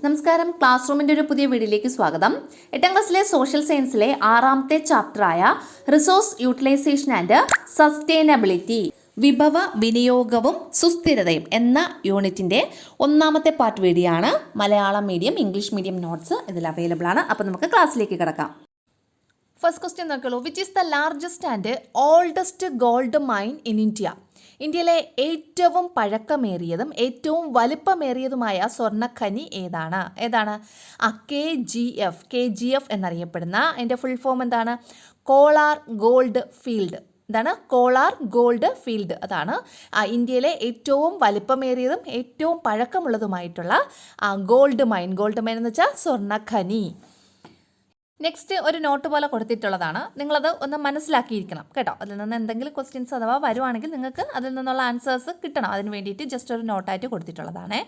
നമസ്കാരം, ക്ലാസ് റൂമിൻ്റെ ഒരു പുതിയ വീഡിയോയിലേക്ക് സ്വാഗതം. 8ാം ക്ലാസ്സിലെ സോഷ്യൽ സയൻസിലെ 6ാമത്തെ ചാപ്റ്ററായ റിസോഴ്സ് യൂട്ടിലൈസേഷൻ ആൻഡ് സസ്റ്റൈനബിലിറ്റി, വിഭവ വിനിയോഗവും സുസ്ഥിരതയും എന്ന യൂണിറ്റിൻ്റെ 1ാമത്തെ പാർട്ട് വീഡിയോ ആണ്. Malayalam medium, English medium notes ഇതിൽ അവൈലബിൾ ആണ്. അപ്പോൾ നമുക്ക് ക്ലാസ്സിലേക്ക് കിടക്കാം. ഫസ്റ്റ് ക്വസ്റ്റ്യൻ നോക്കിയുള്ളൂ. Which is the largest and oldest gold mine in India? ഇന്ത്യയിലെ ഏറ്റവും പഴക്കമേറിയതും ഏറ്റവും വലിപ്പമേറിയതുമായ സ്വർണ്ണഖനി ഏതാണ്? KGF എന്നറിയപ്പെടുന്ന അതിൻ്റെ ഫുൾ ഫോം എന്താണ്? Kolar gold field. Kolar gold field. അതാണ് ഇന്ത്യയിലെ ഏറ്റവും വലിപ്പമേറിയതും ഏറ്റവും പഴക്കമുള്ളതുമായിട്ടുള്ള ഗോൾഡ് മൈൻ എന്ന് വെച്ചാൽ സ്വർണ്ണഖനി. നെക്സ്റ്റ് ഒരു നോട്ട് പോലെ കൊടുത്തിട്ടുള്ളതാണ്. നിങ്ങളത് ഒന്ന് മനസ്സിലാക്കിയിരിക്കണം കേട്ടോ. അതിൽ നിന്ന് എന്തെങ്കിലും ക്വസ്റ്റ്യൻസ് അഥവാ വരുവാണെങ്കിൽ നിങ്ങൾക്ക് അതിൽ നിന്നുള്ള ആൻസേഴ്സ് കിട്ടണം. അതിന് വേണ്ടിയിട്ട് ജസ്റ്റ് ഒരു നോട്ടായിട്ട് കൊടുത്തിട്ടുള്ളതാണ്.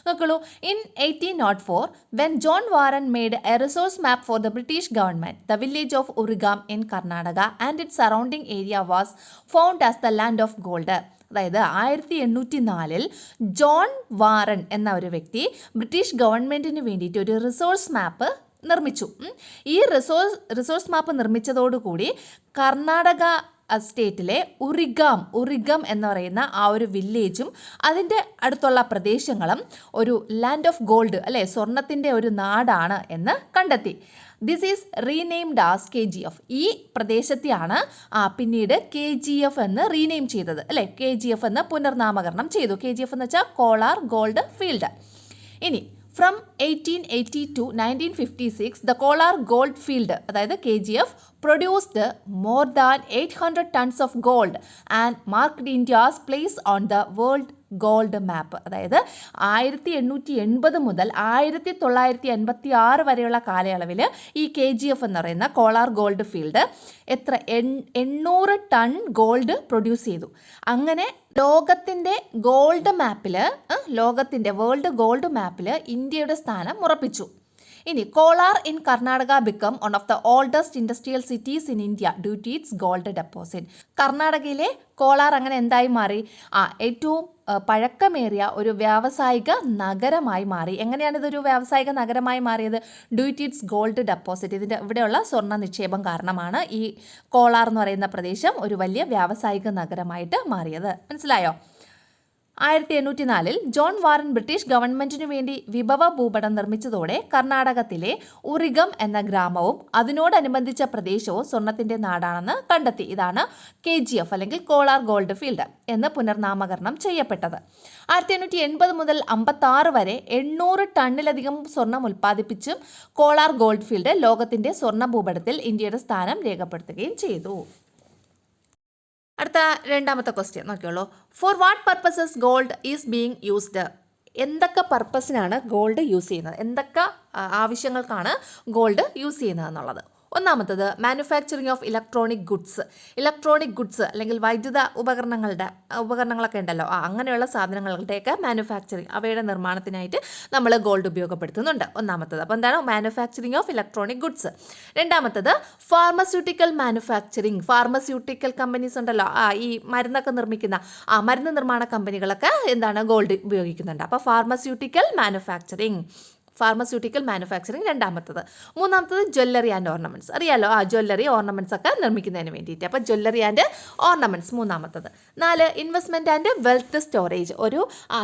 നോക്കുള്ളൂ. In 1804 when John Warren made a resource map for the British government, the village of Urigam in Karnataka and it surrounding area was found as the land of gold. അതായത് 1804 ജോൺ വാറൻ എന്ന ഒരു വ്യക്തി ബ്രിട്ടീഷ് ഗവൺമെൻറ്റിന് വേണ്ടിയിട്ട് ഒരു റിസോഴ്സ് മാപ്പ് നിർമ്മിച്ചു. ഈ resource മാപ്പ് നിർമ്മിച്ചതോടുകൂടി കർണാടക സ്റ്റേറ്റിലെ ഉറിഗം എന്ന് പറയുന്ന ആ ഒരു വില്ലേജും അതിൻ്റെ അടുത്തുള്ള പ്രദേശങ്ങളും ഒരു ലാൻഡ് ഓഫ് ഗോൾഡ്, സ്വർണത്തിൻ്റെ ഒരു നാടാണ് എന്ന് കണ്ടെത്തി. This is renamed as KGF. ഈ പ്രദേശത്തെയാണ് പിന്നീട് KGF എന്ന് റീനെയിം ചെയ്തത്. KGF എന്ന് പുനർനാമകരണം ചെയ്തു. KGF എന്ന് വെച്ചാൽ കോളാർ ഗോൾഡ് ഫീൽഡ്. ഇനി from 1880 to 1956 the Kolar gold field, അതായത് KGF, produced more than 800 tons of gold and marked India's place on the world gold map. അതായത് 1880 മുതൽ 1986 വരെയുള്ള കാലയളവിൽ ഈ KGF എന്ന് പറയുന്ന Kolar gold field 800 ton gold produce ചെയ്തു. അങ്ങനെ ലോകത്തിൻ്റെ ഗോൾഡ് മാപ്പിൽ, വേൾഡ് ഗോൾഡ് മാപ്പിൽ ഇന്ത്യയുടെ സ്ഥാനം ഉറപ്പിച്ചു. ഇനി Kolar in Karnataka become one of the oldest industrial cities in India due to its gold deposit. കർണാടകയിലെ കോളാർ അങ്ങനെ എന്തായി മാറി? ഏറ്റവും പഴക്കമേറിയ ഒരു വ്യാവസായിക നഗരമായി മാറി. എങ്ങനെയാണ് ഇതൊരു വ്യാവസായിക നഗരമായി മാറിയത്? Due to its gold deposit. ഇതിൻ്റെ ഇവിടെയുള്ള സ്വർണ്ണ നിക്ഷേപം കാരണമാണ് ഈ കോളാർ എന്ന് പറയുന്ന പ്രദേശം ഒരു വലിയ വ്യാവസായിക നഗരമായിട്ട് മാറിയത്. മനസ്സിലായോ? 1804 ജോൺ വാറൻ ബ്രിട്ടീഷ് ഗവൺമെൻറ്റിനു വേണ്ടി വിഭവ ഭൂപടം നിർമ്മിച്ചതോടെ കർണാടകത്തിലെ ഉറിഗം എന്ന ഗ്രാമവും അതിനോടനുബന്ധിച്ച പ്രദേശവും സ്വർണത്തിൻ്റെ നാടാണെന്ന് കണ്ടെത്തി. ഇതാണ് KGF അല്ലെങ്കിൽ കോളാർ ഗോൾഡ് ഫീൽഡ് എന്ന് പുനർനാമകരണം ചെയ്യപ്പെട്ടത്. 1880 മുതൽ 56 വരെ 800 ടണ്ണിലധികം സ്വർണം ഉൽപ്പാദിപ്പിച്ചും കോളാർ ഗോൾഡ് ഫീൽഡ് ലോകത്തിൻ്റെ സ്വർണ്ണ ഭൂപടത്തിൽ ഇന്ത്യയുടെ സ്ഥാനം രേഖപ്പെടുത്തുകയും ചെയ്തു. അടുത്ത 2ാമത്തെ ക്വസ്റ്റ്യൻ നോക്കിയോളൂ. For what purposes gold is being used? എന്തൊക്കെ പർപ്പസിനാണ് ഗോൾഡ് യൂസ് ചെയ്യുന്നത്? എന്തൊക്കെ ആവശ്യങ്ങൾക്കാണ് ഗോൾഡ് യൂസ് ചെയ്യുന്നത് എന്നുള്ളത്. ഒന്നാമത്തത് മാനുഫാക്ചറിങ് ഓഫ് ഇലക്ട്രോണിക് ഗുഡ്സ് അല്ലെങ്കിൽ വൈദ്യുത ഉപകരണങ്ങളൊക്കെ ഉണ്ടല്ലോ, അങ്ങനെയുള്ള സാധനങ്ങളുടെയൊക്കെ മാനുഫാക്ചറിങ്, അവയുടെ നിർമ്മാണത്തിനായിട്ട് നമ്മൾ ഗോൾഡ് ഉപയോഗപ്പെടുത്തുന്നുണ്ട്. ഒന്നാമത്തത്. അപ്പോൾ എന്താണ് മാനുഫാക്ചറിങ് ഓഫ് ഇലക്ട്രോണിക് ഗുഡ്സ്. 2ാമത്തത് ഫാർമസ്യൂട്ടിക്കൽ മാനുഫാക്ചറിങ്. ഫാർമസ്യൂട്ടിക്കൽ കമ്പനീസ് ഉണ്ടല്ലോ, ഈ മരുന്നൊക്കെ നിർമ്മിക്കുന്ന മരുന്ന് നിർമ്മാണ കമ്പനികളൊക്കെ എന്താണ് ഗോൾഡ് ഉപയോഗിക്കുന്നുണ്ട്. അപ്പോൾ ഫാർമസ്യൂട്ടിക്കൽ മാനുഫാക്ചറിങ് 2ാമത്തത്. 3ാമത്തത് ജ്വല്ലറി ആൻഡ് ഓർണമെൻറ്റ്സ്. അറിയാലോ, ജ്വല്ലറി ഓർണമെൻറ്റ്സ് ഒക്കെ നിർമ്മിക്കുന്നതിന് വേണ്ടിയിട്ട്. അപ്പോൾ ജ്വല്ലറി ആൻഡ് ഓർണമെൻറ്റ്സ് 3ാമത്തത്. 4 ഇൻവെസ്റ്റ്മെൻറ്റ് ആൻഡ് വെൽത്ത് സ്റ്റോറേജ്. ഒരു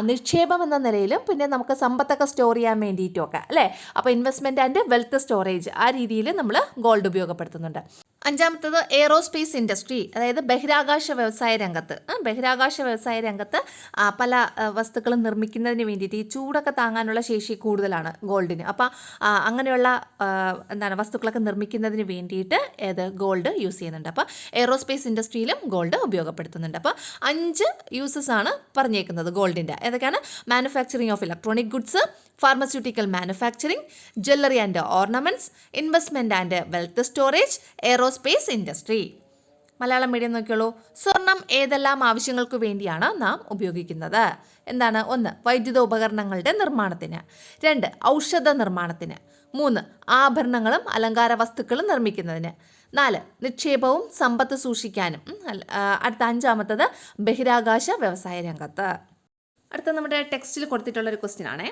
നിക്ഷേപം എന്ന നിലയിലും പിന്നെ നമുക്ക് സമ്പത്തൊക്കെ സ്റ്റോർ ചെയ്യാൻ വേണ്ടിയിട്ടും ഒക്കെ അപ്പോൾ ഇൻവെസ്റ്റ്മെൻറ്റ് ആൻഡ് വെൽത്ത് സ്റ്റോറേജ് ആ രീതിയിൽ നമ്മൾ ഗോൾഡ് ഉപയോഗപ്പെടുത്തുന്നുണ്ട്. 5ാമത്തത് എയ്റോസ്പേസ് ഇൻഡസ്ട്രി, അതായത് ബഹിരാകാശ വ്യവസായ രംഗത്ത് പല വസ്തുക്കളും നിർമ്മിക്കുന്നതിന് വേണ്ടിയിട്ട് ഈ ചൂടൊക്കെ താങ്ങാനുള്ള ശേഷി കൂടുതലാണ് ഗോൾഡിന്. അപ്പോൾ അങ്ങനെയുള്ള വസ്തുക്കളൊക്കെ നിർമ്മിക്കുന്നതിന് വേണ്ടിയിട്ട് ഗോൾഡ് യൂസ് ചെയ്യുന്നുണ്ട്. അപ്പോൾ എയ്റോസ്പേസ് ഇൻഡസ്ട്രിയിലും ഗോൾഡ് ഉപയോഗപ്പെടുത്തുന്നുണ്ട്. അപ്പോൾ 5 യൂസസ് ആണ് പറഞ്ഞേക്കുന്നത് ഗോൾഡിൻ്റെ. ഏതൊക്കെയാണ്? Manufacturing of electronic goods, pharmaceutical manufacturing, jewellery and ornaments, investment and wealth storage, aerospace industry. Malayalam medium നോക്കിയോളൂ. സ്വർണം ഏതെല്ലാം ആവശ്യങ്ങൾക്ക് വേണ്ടിയാണ് നാം ഉപയോഗിക്കുന്നത്? 1 വൈദ്യുത ഉപകരണങ്ങളുടെ നിർമ്മാണത്തിന്, 2 ഔഷധ നിർമ്മാണത്തിന്, 3 ആഭരണങ്ങളും അലങ്കാര വസ്തുക്കളും നിർമ്മിക്കുന്നതിന്, 4 നിക്ഷേപവും സമ്പത്ത് സൂക്ഷിക്കാനും. അടുത്ത 5ാമത്തത് ബഹിരാകാശ വ്യവസായ രംഗത്ത്. അടുത്ത നമ്മുടെ ടെക്സ്റ്റിൽ കൊടുത്തിട്ടുള്ളൊരു ക്വസ്റ്റ്യൻ ആണേ.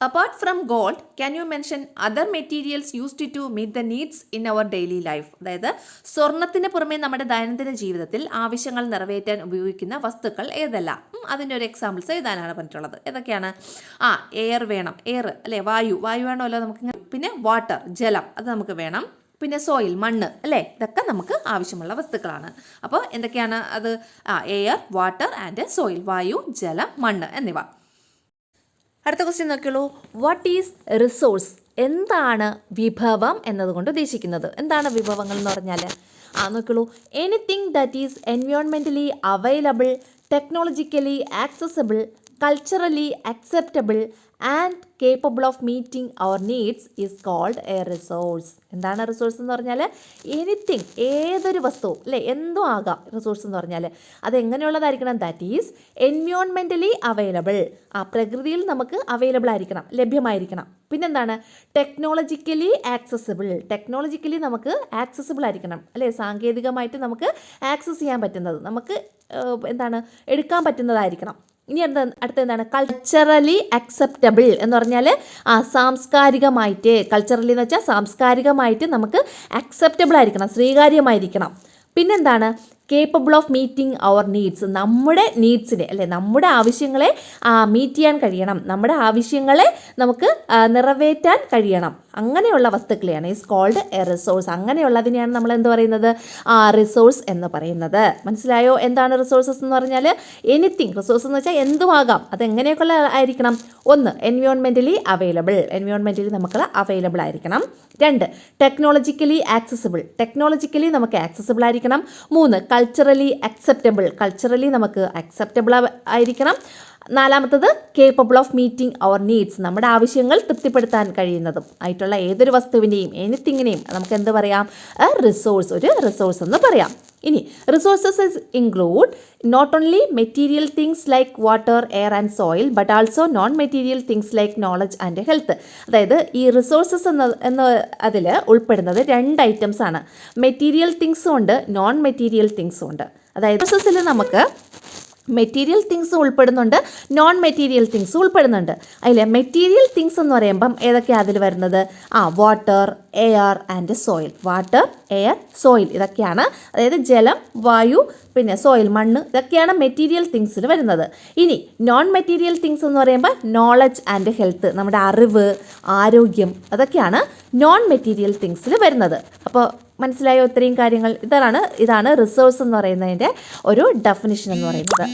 Apart from gold, can you mention other materials used to meet the needs in our daily life? അതായത് സ്വർണത്തിന് പുറമെ നമ്മുടെ ദൈനംദിന ജീവിതത്തിൽ ആവശ്യങ്ങൾ നിറവേറ്റാൻ ഉപയോഗിക്കുന്ന വസ്തുക്കൾ ഏതെല്ലാം? അതിൻ്റെ ഒരു എക്സാമ്പിൾസ് എഴുതാനാണ് പറഞ്ഞിട്ടുള്ളത്. ഏതൊക്കെയാണ്? എയർ വേണം, എയർ അല്ലേ, വായു വേണമല്ലോ നമുക്ക്. പിന്നെ വാട്ടർ, ജലം, അത് നമുക്ക് വേണം. പിന്നെ സോയിൽ, മണ്ണ് അല്ലേ, ഇതൊക്കെ നമുക്ക് ആവശ്യമുള്ള വസ്തുക്കളാണ്. അപ്പോൾ എന്തൊക്കെയാണ് അത്? എയർ, വാട്ടർ ആൻഡ് സോയിൽ, വായു, ജലം, മണ്ണ് എന്നിവ. അടുത്ത ക്വസ്റ്റ്യൻ നോക്കിയുള്ളൂ. What is resource? എന്താണ് വിഭവം എന്നതുകൊണ്ട് ഉദ്ദേശിക്കുന്നത്? എന്താണ് വിഭവങ്ങൾ എന്ന് പറഞ്ഞാൽ? നോക്കിയുള്ളൂ. എനിത്തിങ് ദാറ്റ് ഈസ് എൻവയോൺമെൻ്റലി available, technologically accessible, culturally acceptable and capable of meeting our needs is called a resource. എന്താണ് റിസോഴ്സ് എന്ന് പറഞ്ഞാൽ? എനിത്തിങ്, ഏതൊരു വസ്തുവും അല്ലേ, എന്തും ആകാം റിസോഴ്സ് എന്ന് പറഞ്ഞാൽ. അതെങ്ങനെയുള്ളതായിരിക്കണം? ദാറ്റ് ഈസ് എൻവയോൺമെൻ്റലി അവൈലബിൾ, പ്രകൃതിയിൽ നമുക്ക് അവൈലബിൾ ആയിരിക്കണം, ലഭ്യമായിരിക്കണം. പിന്നെന്താണ്? ടെക്നോളജിക്കലി ആക്സസിബിൾ, ടെക്നോളജിക്കലി നമുക്ക് ആക്സസിബിൾ ആയിരിക്കണം അല്ലേ, സാങ്കേതികമായിട്ട് നമുക്ക് ആക്സസ് ചെയ്യാൻ പറ്റുന്നത്, നമുക്ക് എടുക്കാൻ പറ്റുന്നതായിരിക്കണം. ഇനി അടുത്ത എന്താണ്? കൾച്ചറലി അക്സെപ്റ്റബിൾ എന്ന് പറഞ്ഞാൽ സാംസ്കാരികമായിട്ട്, കൾച്ചറലി എന്ന് വെച്ചാൽ സാംസ്കാരികമായിട്ട് നമുക്ക് അക്സെപ്റ്റബിൾ ആയിരിക്കണം, സ്വീകാര്യമായിരിക്കണം. പിന്നെന്താണ്? Capable of meeting our needs, നമ്മുടെ നീഡ്സിനെ അല്ലെ, നമ്മുടെ ആവശ്യങ്ങളെ മീറ്റ് ചെയ്യാൻ കഴിയണം, നമ്മുടെ ആവശ്യങ്ങളെ നമുക്ക് നിറവേറ്റാൻ കഴിയണം. അങ്ങനെയുള്ള വസ്തുക്കളെയാണ് ഈസ് കോൾഡ് എ റിസോഴ്സ്. അങ്ങനെയുള്ളതിനെയാണ് നമ്മൾ എന്ത് പറയുന്നത്? റിസോഴ്സ് എന്ന് പറയുന്നത്. മനസ്സിലായോ? എന്താണ് റിസോഴ്സസ് എന്ന് പറഞ്ഞാൽ? എനിത്തിങ്, റിസോഴ്സ് എന്ന് വെച്ചാൽ എന്തുമാകാം. അതെങ്ങനെയൊക്കെയുള്ള ആയിരിക്കണം? ഒന്ന്, എൻവയോൺമെൻ്റലി അവൈലബിൾ, എൻവയോൺമെൻ്റലി നമുക്ക് അവൈലബിൾ ആയിരിക്കണം. രണ്ട്, ടെക്നോളജിക്കലി ആക്സസിബിൾ, ടെക്നോളജിക്കലി നമുക്ക് ആക്സസിബിൾ ആയിരിക്കണം. മൂന്ന്, കൾച്ചറലി അക്സെപ്റ്റബിൾ, കൾച്ചറലി നമുക്ക് അക്സെപ്റ്റബിൾ ആയിരിക്കണം. നാലാമത്തത്, capable of meeting our needs, നമ്മുടെ ആവശ്യങ്ങൾ തൃപ്തിപ്പെടുത്താൻ കഴിയുന്നതും ആയിട്ടുള്ള ഏതൊരു വസ്തുവിനെയും എനിത്തിങ്ങിനെയും നമുക്ക് എന്ത് പറയാം? റിസോഴ്സ്, ഒരു റിസോഴ്സ് എന്ന് പറയാം. ഇനി resources include not only material things like water, air and soil but also non material things like knowledge and health. അതായത് ഈ റിസോഴ്സസ് എന്ന അതിൽ ഉൾപ്പെടുന്നത് രണ്ട് ഐറ്റംസ് ആണ്. മെറ്റീരിയൽ തിങ്സും ഉണ്ട്, നോൺ മെറ്റീരിയൽ തിങ്സും ഉണ്ട്. അതായത് റിസോഴ്സസിൽ നമുക്ക് മെറ്റീരിയൽ തിങ്സ് ഉൾപ്പെടുന്നുണ്ട്, നോൺ മെറ്റീരിയൽ തിങ്സ് ഉൾപ്പെടുന്നുണ്ട്. അതിൽ മെറ്റീരിയൽ തിങ്സ് എന്ന് പറയുമ്പം ഏതൊക്കെയാണ് അതിൽ വരുന്നത്? Water, air and soil, water, air, soil, ഇതൊക്കെയാണ്. അതായത് ജലം, വായു, പിന്നെ സോയിൽ, മണ്ണ്, ഇതൊക്കെയാണ് മെറ്റീരിയൽ തിങ്സിൽ വരുന്നത്. ഇനി നോൺ മെറ്റീരിയൽ തിങ്സ് എന്ന് പറയുമ്പോൾ നോളജ് ആൻഡ് ഹെൽത്ത്, നമ്മുടെ അറിവ്, ആരോഗ്യം, അതൊക്കെയാണ് നോൺ മെറ്റീരിയൽ തിങ്സിൽ വരുന്നത്. അപ്പോൾ മനസ്സിലായോ ഇത്രയും കാര്യങ്ങൾ? ഇതാണ് റിസോഴ്സ് എന്ന് പറയുന്നതിൻ്റെ ഒരു ഡെഫിനിഷൻ എന്ന് പറയുന്നത്.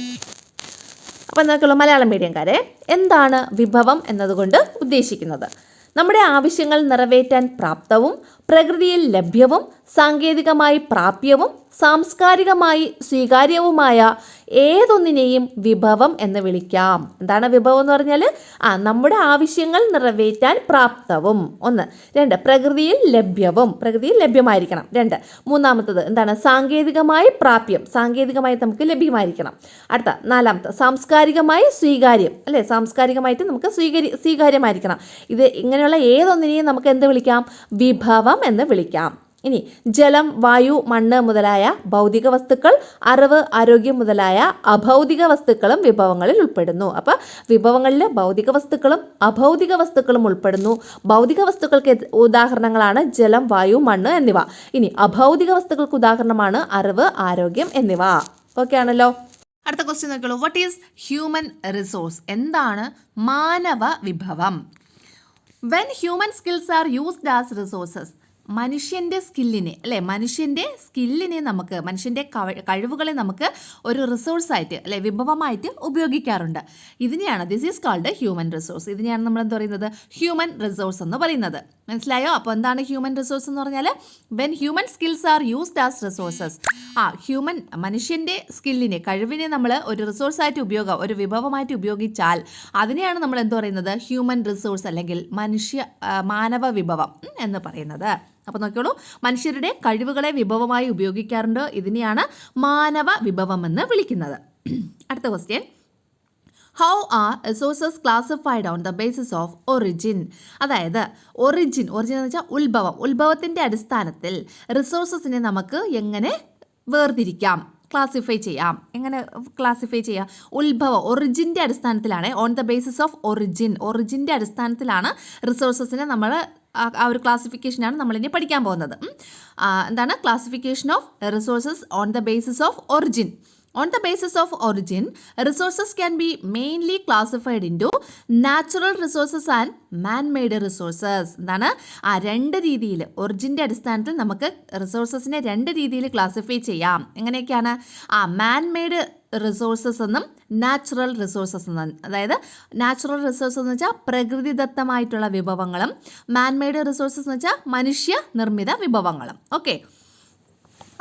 അപ്പോൾ നോക്കുള്ളൂ മലയാളം മീഡിയംകാരെ, എന്താണ് വിഭവം എന്നതുകൊണ്ട് ഉദ്ദേശിക്കുന്നത്? നമ്മുടെ ആവശ്യങ്ങൾ നിറവേറ്റാൻ പ്രാപ്തവും പ്രകൃതിയിൽ ലഭ്യവും സാങ്കേതികമായി പ്രാപ്യവും സാംസ്കാരികമായി സ്വീകാര്യവുമായ ഏതൊന്നിനെയും വിഭവം എന്ന് വിളിക്കാം. എന്താണ് വിഭവം എന്ന് പറഞ്ഞാൽ? നമ്മുടെ ആവശ്യങ്ങൾ നിറവേറ്റാൻ പ്രാപ്തവും, ഒന്ന്. രണ്ട്, പ്രകൃതിയിൽ ലഭ്യവും, പ്രകൃതിയിൽ ലഭ്യമായിരിക്കണം. രണ്ട്, മൂന്നാമത്തത് എന്താണ്? സാങ്കേതികമായി പ്രാപ്യം, സാങ്കേതികമായി നമുക്ക് ലഭ്യമായിരിക്കണം. അടുത്ത നാലാമത്തെ, സാംസ്കാരികമായി സ്വീകാര്യം അല്ലേ, സാംസ്കാരികമായിട്ട് നമുക്ക് സ്വീകാര്യമായിരിക്കണം. ഇത് ഇങ്ങനെയുള്ള ഏതൊന്നിനെയും നമുക്ക് എന്ത് വിളിക്കാം? വിഭവം എന്ന് വിളിക്കാം. ഇനി ജലം, വായു, മണ്ണ് മുതലായ ഭൗതിക വസ്തുക്കൾ, അറിവ്, ആരോഗ്യം മുതലായ അഭൗതിക വസ്തുക്കളും വിഭവങ്ങളിൽ ഉൾപ്പെടുന്നു. അപ്പോൾ വിഭവങ്ങളിൽ ഭൗതിക വസ്തുക്കളും അഭൗതിക വസ്തുക്കളും ഉൾപ്പെടുന്നു. ഭൗതിക വസ്തുക്കൾക്ക് ഉദാഹരണങ്ങളാണ് ജലം, വായു, മണ്ണ് എന്നിവ. ഇനി അഭൗതിക വസ്തുക്കൾക്ക് ഉദാഹരണമാണ് അറിവ്, ആരോഗ്യം എന്നിവ. ഓക്കെ ആണല്ലോ? അടുത്ത ക്വസ്റ്റ്യൻ നോക്കിയോളൂ. What is human resource? എന്താണ് മാനവ വിഭവം? When human skills are used as resources, മനുഷ്യൻ്റെ സ്കില്ലിനെ അല്ലേ, മനുഷ്യൻ്റെ കഴിവുകളെ നമുക്ക് ഒരു റിസോഴ്സായിട്ട് അല്ലെ, വിഭവമായിട്ട് ഉപയോഗിക്കാറുണ്ട്. ഇതിനെയാണ് this is called human resource. ഇതിനെയാണ് നമ്മൾ എന്ത് പറയുന്നത്? ഹ്യൂമൻ റിസോഴ്സ് എന്ന് പറയുന്നത്. മനസ്സിലായോ? അപ്പോൾ എന്താണ് ഹ്യൂമൻ റിസോഴ്സ് എന്ന് പറഞ്ഞാൽ? When human skills are used as resources, മനുഷ്യൻ്റെ സ്കില്ലിനെ, കഴിവിനെ നമ്മൾ ഒരു റിസോഴ്സായിട്ട് ഒരു വിഭവമായിട്ട് ഉപയോഗിച്ചാൽ അതിനെയാണ് നമ്മൾ എന്ത് പറയുന്നത്? ഹ്യൂമൻ റിസോഴ്സ് അല്ലെങ്കിൽ മാനവ വിഭവം എന്ന് പറയുന്നത്. അപ്പോൾ നോക്കിയോളൂ, മനുഷ്യരുടെ കഴിവുകളെ വിഭവമായി ഉപയോഗിക്കാറുണ്ട്. ഇതിനെയാണ് മാനവ വിഭവം എന്ന് വിളിക്കുന്നത്. അടുത്ത question, how are resources classified on the basis of origin? അതായത് ഒറിജിൻ എന്ന് വെച്ചാൽ ഉത്ഭവത്തിൻ്റെ അടിസ്ഥാനത്തിൽ റിസോഴ്സസിനെ നമുക്ക് എങ്ങനെ വേർതിരിക്കാം? ക്ലാസിഫൈ ചെയ്യാം. എങ്ങനെ ക്ലാസിഫൈ ചെയ്യാം? ഒറിജിൻ്റെ അടിസ്ഥാനത്തിലാണ്. ഓൺ ദ ബേസിസ് ഓഫ് ഒറിജിൻ്റെ അടിസ്ഥാനത്തിലാണ് റിസോഴ്സസിനെ നമ്മൾ ആ ഒരു ക്ലാസിഫിക്കേഷനാണ് നമ്മളിനി പഠിക്കാൻ പോകുന്നത്. എന്താണ് classification of resources on the basis of origin. On the basis of origin, resources can be mainly classified into natural resources and man-made resources. എന്താണ് ആ രണ്ട് രീതിയിൽ ഒറിജിൻ്റെ അടിസ്ഥാനത്തിൽ നമുക്ക് റിസോഴ്സസിനെ രണ്ട് രീതിയിൽ ക്ലാസിഫൈ ചെയ്യാം. എങ്ങനെയൊക്കെയാണ്? man-made റിസോഴ്സസ് എന്നും നാച്ചുറൽ റിസോഴ്സസ് എന്നും. അതായത് നാച്ചുറൽ റിസോഴ്സസ് എന്ന് വെച്ചാൽ പ്രകൃതിദത്തമായിട്ടുള്ള വിഭവങ്ങളും man-made റിസോഴ്സസ് എന്ന് വെച്ചാൽ മനുഷ്യ നിർമ്മിത വിഭവങ്ങളും. ഓക്കെ,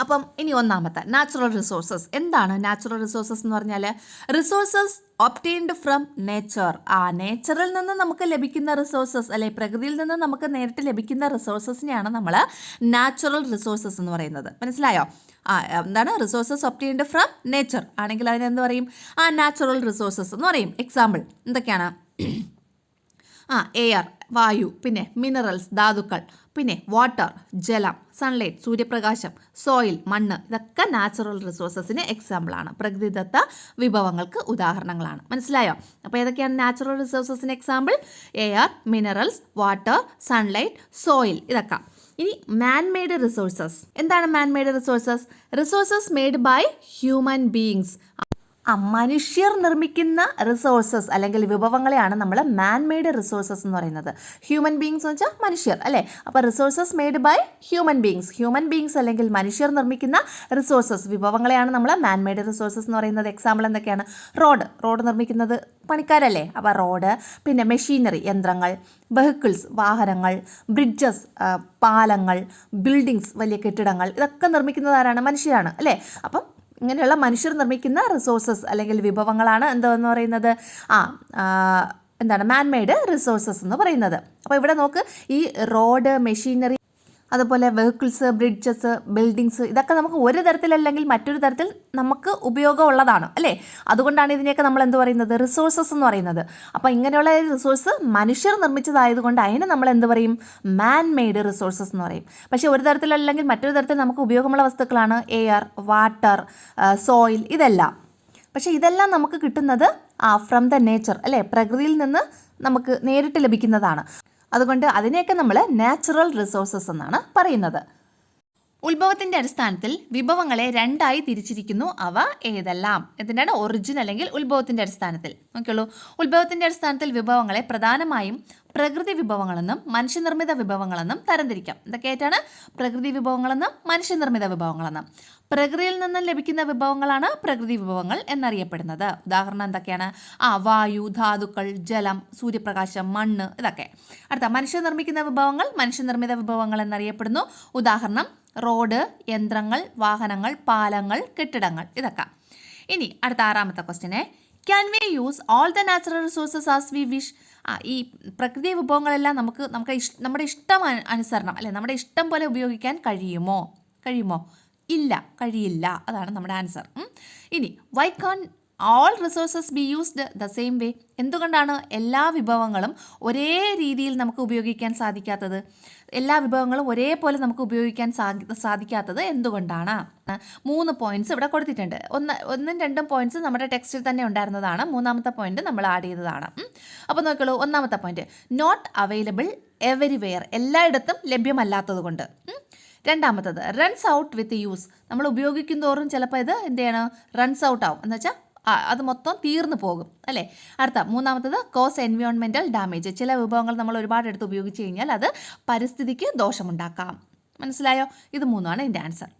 അപ്പം ഇനി ഒന്നാമത്തെ നാച്ചുറൽ റിസോഴ്സസ്. എന്താണ് നാച്ചുറൽ റിസോഴ്സസ് എന്ന് പറഞ്ഞാൽ? Resources obtained from nature. നേച്ചറിൽ നിന്ന് നമുക്ക് ലഭിക്കുന്ന റിസോഴ്സസ്, അല്ലെ പ്രകൃതിയിൽ നിന്ന് നമുക്ക് നേരിട്ട് ലഭിക്കുന്ന റിസോഴ്സസിനെയാണ് നമ്മൾ നാച്ചുറൽ റിസോഴ്സസ് എന്ന് പറയുന്നത്. മനസ്സിലായോ? എന്താണ് റിസോഴ്സസ് ഒബ്റ്റെയിൻഡ് ഫ്രം നേച്ചർ ആണെങ്കിൽ അതിനെന്ത് പറയും? നാച്ചുറൽ റിസോഴ്സസ് എന്ന് പറയും. എക്സാമ്പിൾ എന്തൊക്കെയാണ്? എയർ, വായു, പിന്നെ മിനറൽസ്, ധാതുക്കൾ, പിന്നെ വാട്ടർ, ജലം, സൺലൈറ്റ്, സൂര്യപ്രകാശം, സോയിൽ, മണ്ണ്, ഇതൊക്കെ നാച്ചുറൽ റിസോഴ്സസിന് എക്സാമ്പിളാണ്, പ്രകൃതിദത്ത വിഭവങ്ങൾക്ക് ഉദാഹരണങ്ങളാണ്. മനസ്സിലായോ? അപ്പോൾ ഏതൊക്കെയാണ് നാച്ചുറൽ റിസോഴ്സസിന് example? Air, minerals, water, sunlight, soil, ഇതൊക്കെ. ഇനി മാൻ-മെയ്ഡ് റിസോഴ്സസ്. എന്താണ് man-made resources? Resources made by human beings. മനുഷ്യർ നിർമ്മിക്കുന്ന റിസോഴ്സസ് അല്ലെങ്കിൽ വിഭവങ്ങളെയാണ് നമ്മൾ മാൻ-മെയ്ഡ് റിസോഴ്സസ് എന്ന് പറയുന്നത്. ഹ്യൂമൻ ബീയിങ്സ് എന്ന് വെച്ചാൽ മനുഷ്യർ, അല്ലേ? അപ്പോൾ resources made by human beings അല്ലെങ്കിൽ മനുഷ്യർ നിർമ്മിക്കുന്ന റിസോഴ്സസ് വിഭവങ്ങളെയാണ് നമ്മൾ മാൻ-മെയ്ഡ് റിസോഴ്സസ് എന്ന് പറയുന്നത്. എക്സാമ്പിൾ എന്തൊക്കെയാണ്? റോഡ് നിർമ്മിക്കുന്നത് പണിക്കാരല്ലേ? അപ്പോൾ റോഡ്, പിന്നെ മെഷീനറി, യന്ത്രങ്ങൾ, വെഹിക്കിൾസ്, വാഹനങ്ങൾ, ബ്രിഡ്ജസ്, പാലങ്ങൾ, ബിൽഡിങ്സ്, വലിയ കെട്ടിടങ്ങൾ, ഇതൊക്കെ നിർമ്മിക്കുന്നത് ആരാണ്? മനുഷ്യരാണ്, അല്ലേ? അപ്പം ഇങ്ങനെയുള്ള മനുഷ്യർ നിർമ്മിക്കുന്ന റിസോഴ്സസ് അല്ലെങ്കിൽ വിഭവങ്ങളാണ് എന്താണെന്ന് പറയുന്നത്? എന്താണ് മാൻ-മെയ്ഡ് റിസോഴ്സസ് എന്ന് പറയുന്നത്. അപ്പോൾ ഇവിടെ നോക്ക്, ഈ റോഡ്, മെഷീനറി, അതുപോലെ വെഹിക്കിൾസ്, ബ്രിഡ്ജസ്, ബിൽഡിങ്സ്, ഇതൊക്കെ നമുക്ക് ഒരു തരത്തിലല്ലെങ്കിൽ മറ്റൊരു തരത്തിൽ നമുക്ക് ഉപയോഗമുള്ളതാണ്, അല്ലേ? അതുകൊണ്ടാണ് ഇതിനെയൊക്കെ നമ്മൾ എന്ത് പറയുന്നത്? റിസോഴ്സസ് എന്ന് പറയുന്നത്. അപ്പോൾ ഇങ്ങനെയുള്ള റിസോഴ്സ് മനുഷ്യർ നിർമ്മിച്ചതായതുകൊണ്ട് അതിന് നമ്മൾ എന്ത് പറയും? മാൻ-മെയ്ഡ് റിസോഴ്സസ് എന്ന് പറയും. പക്ഷേ ഒരു തരത്തിലല്ലെങ്കിൽ മറ്റൊരു തരത്തിൽ നമുക്ക് ഉപയോഗമുള്ള വസ്തുക്കളാണ് എയർ, വാട്ടർ, സോയിൽ, ഇതെല്ലാം. പക്ഷേ ഇതെല്ലാം നമുക്ക് കിട്ടുന്നത് ഫ്രം ദ നേച്ചർ, അല്ലേ? പ്രകൃതിയിൽ നിന്ന് നമുക്ക് നേരിട്ട് ലഭിക്കുന്നതാണ്. അതുകൊണ്ട് അതിനെയൊക്കെ നമ്മൾ നാച്ചുറൽ റിസോഴ്സസ് എന്നാണ് പറയുന്നത്. ഉത്ഭവത്തിൻ്റെ അടിസ്ഥാനത്തിൽ വിഭവങ്ങളെ രണ്ടായി തിരിച്ചിരിക്കുന്നു. അവ ഏതെല്ലാം? എന്തിനാണ്? ഒറിജിൻ അല്ലെങ്കിൽ ഉത്ഭവത്തിൻ്റെ അടിസ്ഥാനത്തിൽ. നോക്കിയുള്ളൂ, ഉത്ഭവത്തിൻ്റെ അടിസ്ഥാനത്തിൽ വിഭവങ്ങളെ പ്രധാനമായും പ്രകൃതി വിഭവങ്ങളെന്നും മനുഷ്യനിർമ്മിത വിഭവങ്ങളെന്നും തരംതിരിക്കാം. എന്തൊക്കെയായിട്ടാണ്? പ്രകൃതി വിഭവങ്ങളെന്നും മനുഷ്യനിർമ്മിത വിഭവങ്ങളെന്നും. പ്രകൃതിയിൽ നിന്നും ലഭിക്കുന്ന വിഭവങ്ങളാണ് പ്രകൃതി വിഭവങ്ങൾ എന്നറിയപ്പെടുന്നത്. ഉദാഹരണം എന്തൊക്കെയാണ്? വായു, ധാതുക്കൾ, ജലം, സൂര്യപ്രകാശം, മണ്ണ്, ഇതൊക്കെ. അടുത്ത മനുഷ്യനിർമ്മിക്കുന്ന വിഭവങ്ങൾ മനുഷ്യനിർമ്മിത വിഭവങ്ങൾ എന്നറിയപ്പെടുന്നു. ഉദാഹരണം റോഡ്, യന്ത്രങ്ങൾ, വാഹനങ്ങൾ, പാലങ്ങൾ, കെട്ടിടങ്ങൾ, ഇതൊക്കെ. ഇനി അടുത്ത ആറാമത്തെ question, can we use all the natural resources as we wish? ഈ പ്രകൃതി വിഭവങ്ങളെല്ലാം നമ്മുടെ ഇഷ്ടം അനുസരണം, അല്ലെ നമ്മുടെ ഇഷ്ടം പോലെ ഉപയോഗിക്കാൻ കഴിയുമോ? ഇല്ല, കഴിയില്ല. അതാണ് നമ്മുടെ ആൻസർ. ഇനി why can all resources be used the same way? എന്തുകൊണ്ടാണ് എല്ലാ വിഭവങ്ങളും ഒരേ രീതിയിൽ നമുക്ക് ഉപയോഗിക്കാൻ സാധിക്കാത്തത്? എല്ലാ വിഭവങ്ങളും ഒരേപോലെ നമുക്ക് ഉപയോഗിക്കാൻ സാധിക്കാത്തത് എന്തുകൊണ്ടാണ്? 3 പോയിന്റ്സ് ഇവിടെ കൊടുത്തിട്ടുണ്ട്. ഒന്നും രണ്ടും പോയിന്റ്സ് നമ്മുടെ ടെക്സ്റ്റിൽ തന്നെ ഉണ്ടായിരുന്നതാണ്. മൂന്നാമത്തെ പോയിന്റ് നമ്മൾ ആഡ് ചെയ്തതാണ്. അപ്പോൾ നോക്കിയുള്ളൂ, ഒന്നാമത്തെ പോയിന്റ് നോട്ട് അവൈലബിൾ എവരിവെയർ, എല്ലായിടത്തും ലഭ്യമല്ലാത്തത് കൊണ്ട്. രണ്ടാമത്തത് റൺസ് ഔട്ട് വിത്ത് യൂസ്, നമ്മൾ ഉപയോഗിക്കും തോറും ചിലപ്പോൾ ഇത് എന്ത് ചെയ്യണം? റൺസ് ഔട്ട് ആവും, എന്ന് വെച്ചാൽ അത് മൊത്തം തീർന്നു പോകും, അല്ലേ? അടുത്ത മൂന്നാമത്തത് കോസ് എൻവയോൺമെൻറ്റൽ ഡാമേജ്, ചില വിഭവങ്ങൾ നമ്മൾ ഒരുപാട് എടുത്ത് ഉപയോഗിച്ച് കഴിഞ്ഞാൽ അത് പരിസ്ഥിതിക്ക് ദോഷമുണ്ടാക്കാം. മനസ്സിലായോ? ഇത് മൂന്നാണ് എൻ്റെ ആൻസർ.